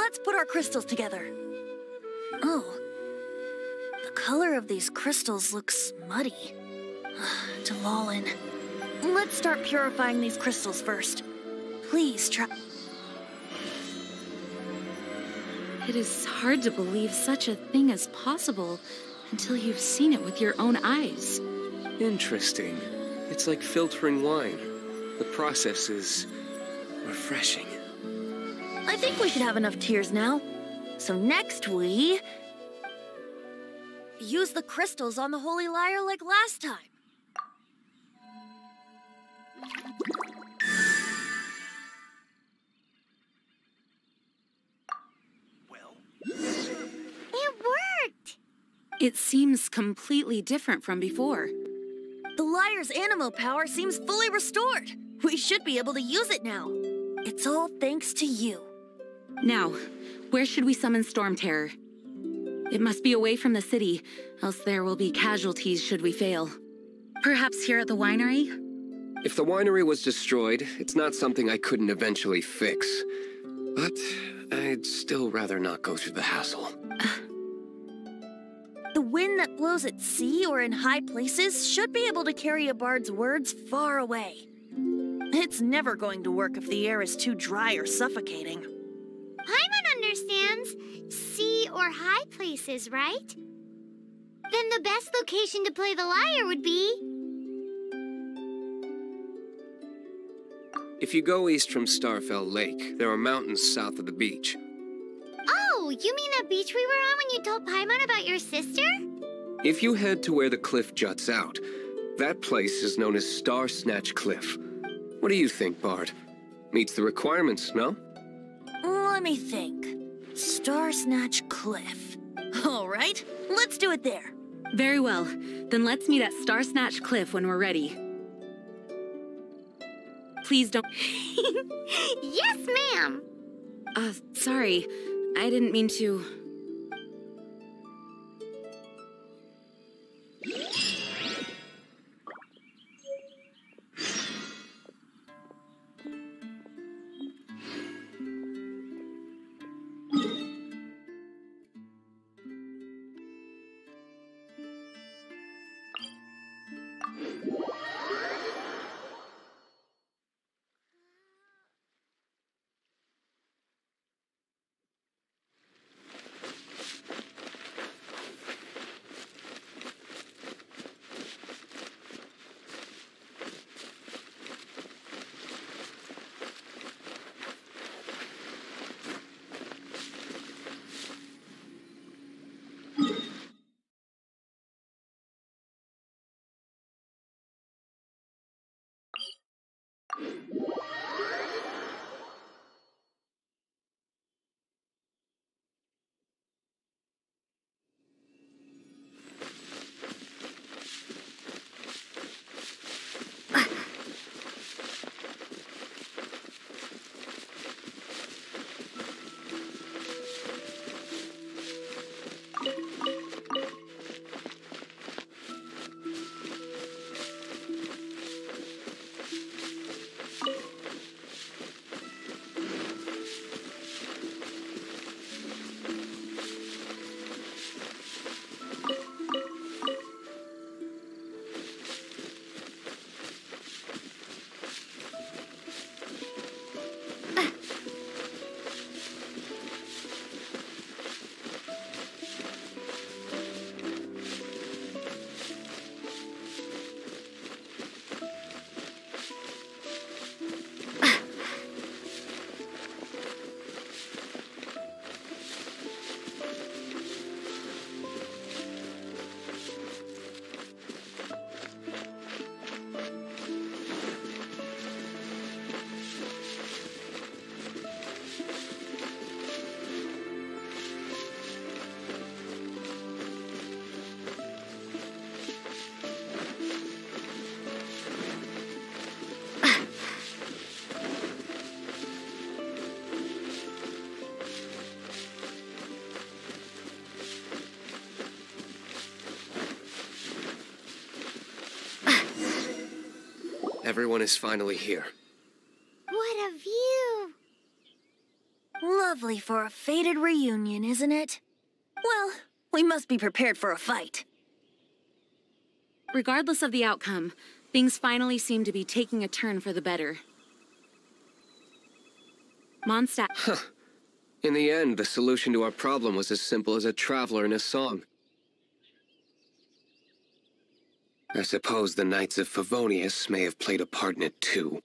let's put our crystals together. Oh, the color of these crystals looks muddy. Dvalin, let's start purifying these crystals first. Please try. It is hard to believe such a thing is possible until you've seen it with your own eyes. Interesting. It's like filtering wine. The process is refreshing. I think we should have enough tears now. So next we use the crystals on the holy lyre like last time. It worked! It seems completely different from before. The lyre's animo power seems fully restored. We should be able to use it now. It's all thanks to you. Now, where should we summon Storm Terror? It must be away from the city, else there will be casualties should we fail. Perhaps here at the winery? If the winery was destroyed, it's not something I couldn't eventually fix. But I'd still rather not go through the hassle. The wind that blows at sea or in high places should be able to carry a bard's words far away. It's never going to work if the air is too dry or suffocating. Paimon understands sea or high places, right? Then the best location to play the lyre would be... If you go east from Starfell Lake, there are mountains south of the beach. Oh, you mean that beach we were on when you told Paimon about your sister? If you head to where the cliff juts out, that place is known as Star Snatch Cliff. What do you think, Bard? Meets the requirements, no? Let me think. Star Snatch Cliff. All right, let's do it there. Very well. Then let's meet at Star Snatch Cliff when we're ready. Please don't... Yes, ma'am! Sorry. I didn't mean to... Everyone is finally here. What a view! Lovely for a fated reunion, isn't it? Well, we must be prepared for a fight. Regardless of the outcome, things finally seem to be taking a turn for the better. Mondstadt... Huh. In the end, the solution to our problem was as simple as a traveler in a song. I suppose the Knights of Favonius may have played a part in it too.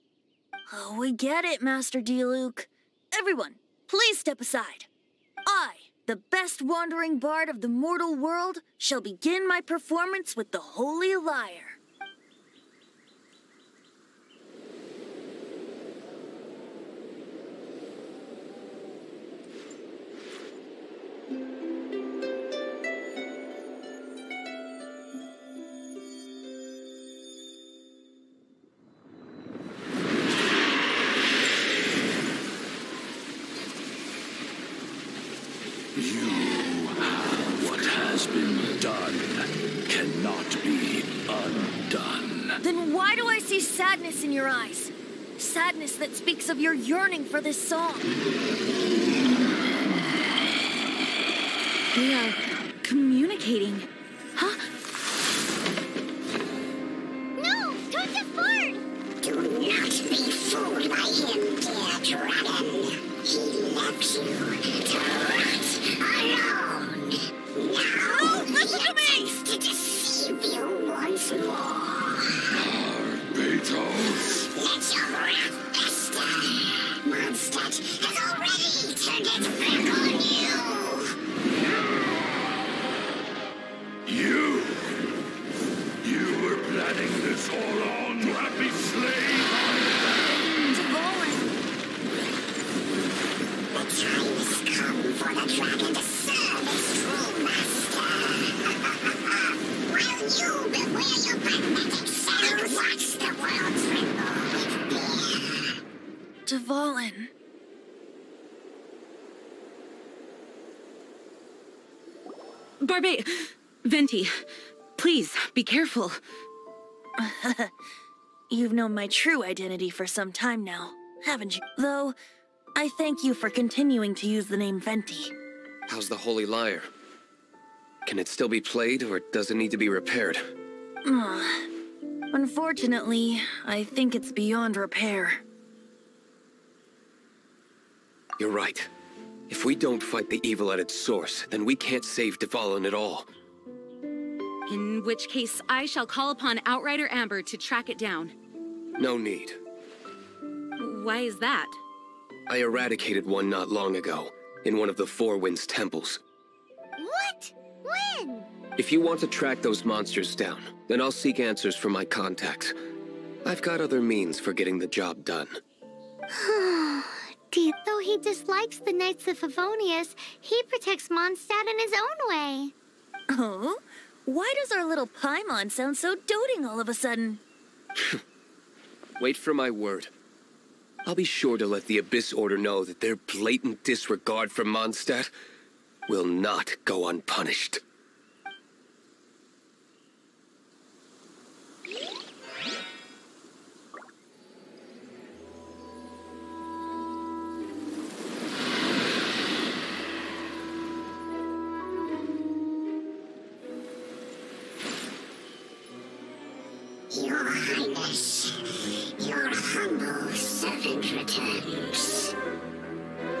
Oh, we get it, Master Diluc. Everyone, please step aside. I, the best wandering bard of the mortal world, shall begin my performance with the Holy Lyre. What has been done cannot be undone. Then why do I see sadness in your eyes? Sadness that speaks of your yearning for this song. We are communicating. Huh? No! Don't just board! Do not be fooled by him, dear dragon. He left you to rot alone. Now listen to me! to deceive you once more. Beetles. Let your wrath fester. Mondstadt has already turned its back on You were planning this all along to have me slain. The time has come for the dragon to serve its true master. While you beware your magnetic shadow, watch the world tremble with fear. Dvalin. Venti, please, be careful. You've known my true identity for some time now, haven't you? Though, I thank you for continuing to use the name Venti. How's the Holy Lyre? Can it still be played, or does it need to be repaired? Unfortunately, I think it's beyond repair. You're right. If we don't fight the evil at its source, then we can't save Dvalin at all. In which case, I shall call upon Outrider Amber to track it down. No need. Why is that? I eradicated one not long ago, in one of the Four Winds temples. What? When? If you want to track those monsters down, then I'll seek answers from my contacts. I've got other means for getting the job done. Though he dislikes the Knights of Favonius, he protects Mondstadt in his own way. Oh? Why does our little Paimon sound so doting all of a sudden? Wait for my word. I'll be sure to let the Abyss Order know that their blatant disregard for Mondstadt will not go unpunished. Your Highness, your humble servant returns.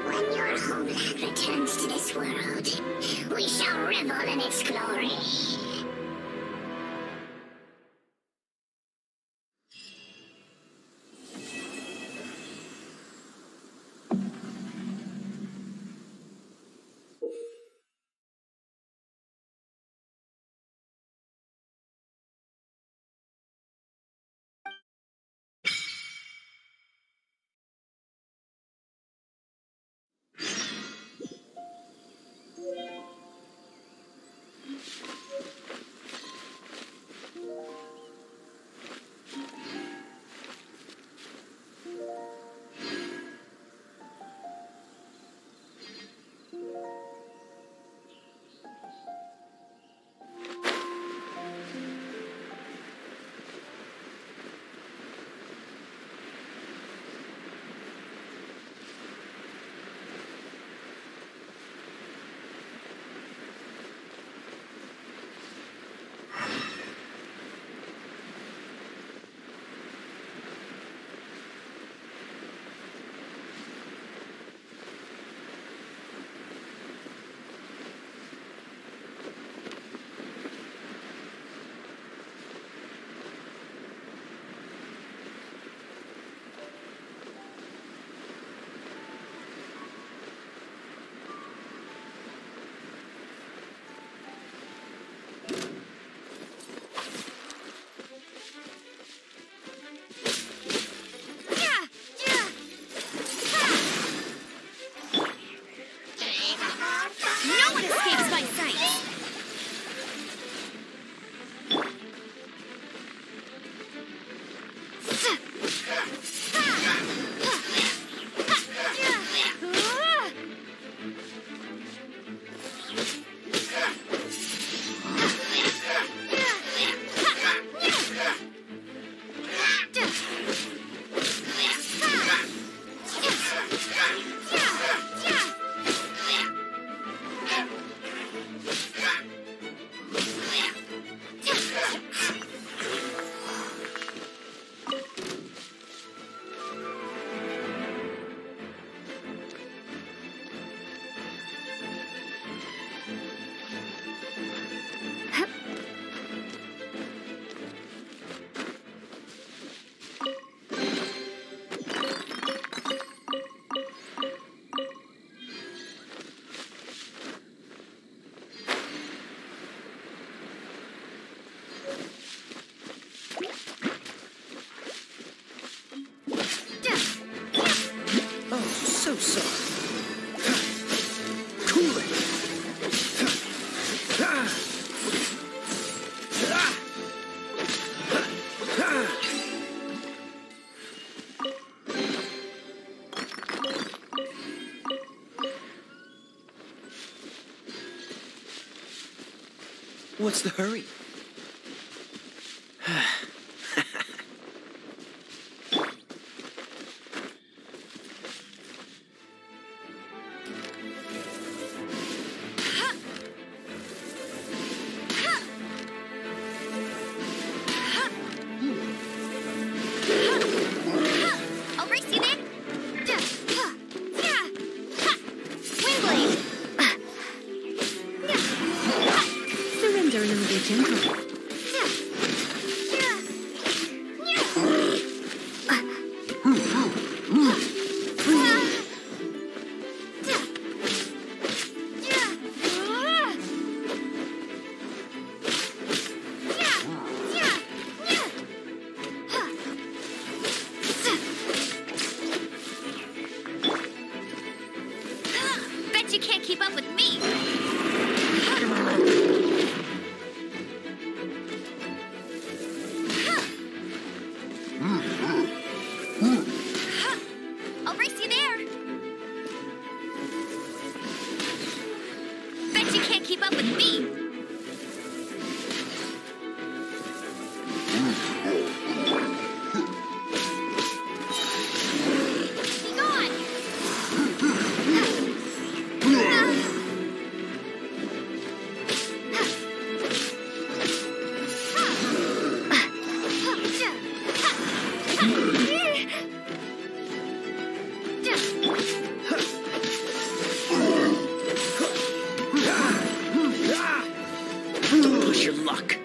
When your homeland returns to this world, we shall revel in its glory. What's the hurry? I'll race you then. Windblade. Surrender and I'll be gentle. Bet you can't keep up with me. I'll race you there. Bet you can't keep up with me. Be gone. Don't push your luck.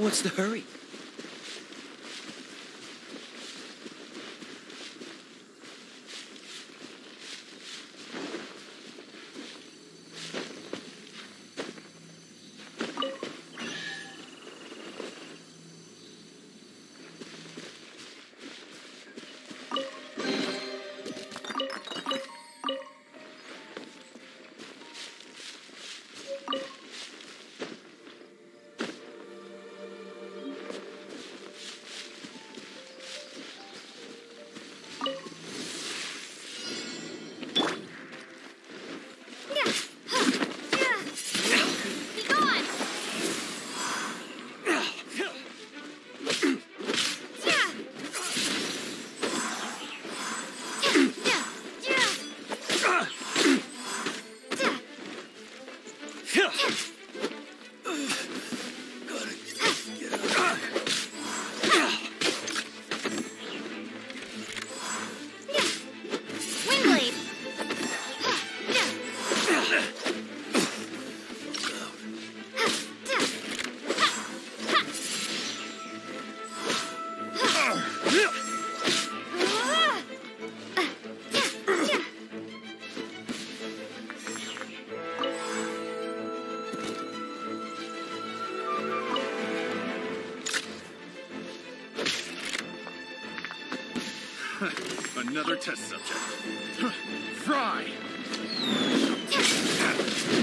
What's the hurry? Another test subject. Fry!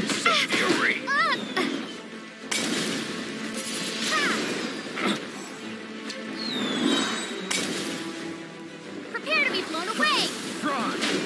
Some fury! Prepare to be blown away! Fry!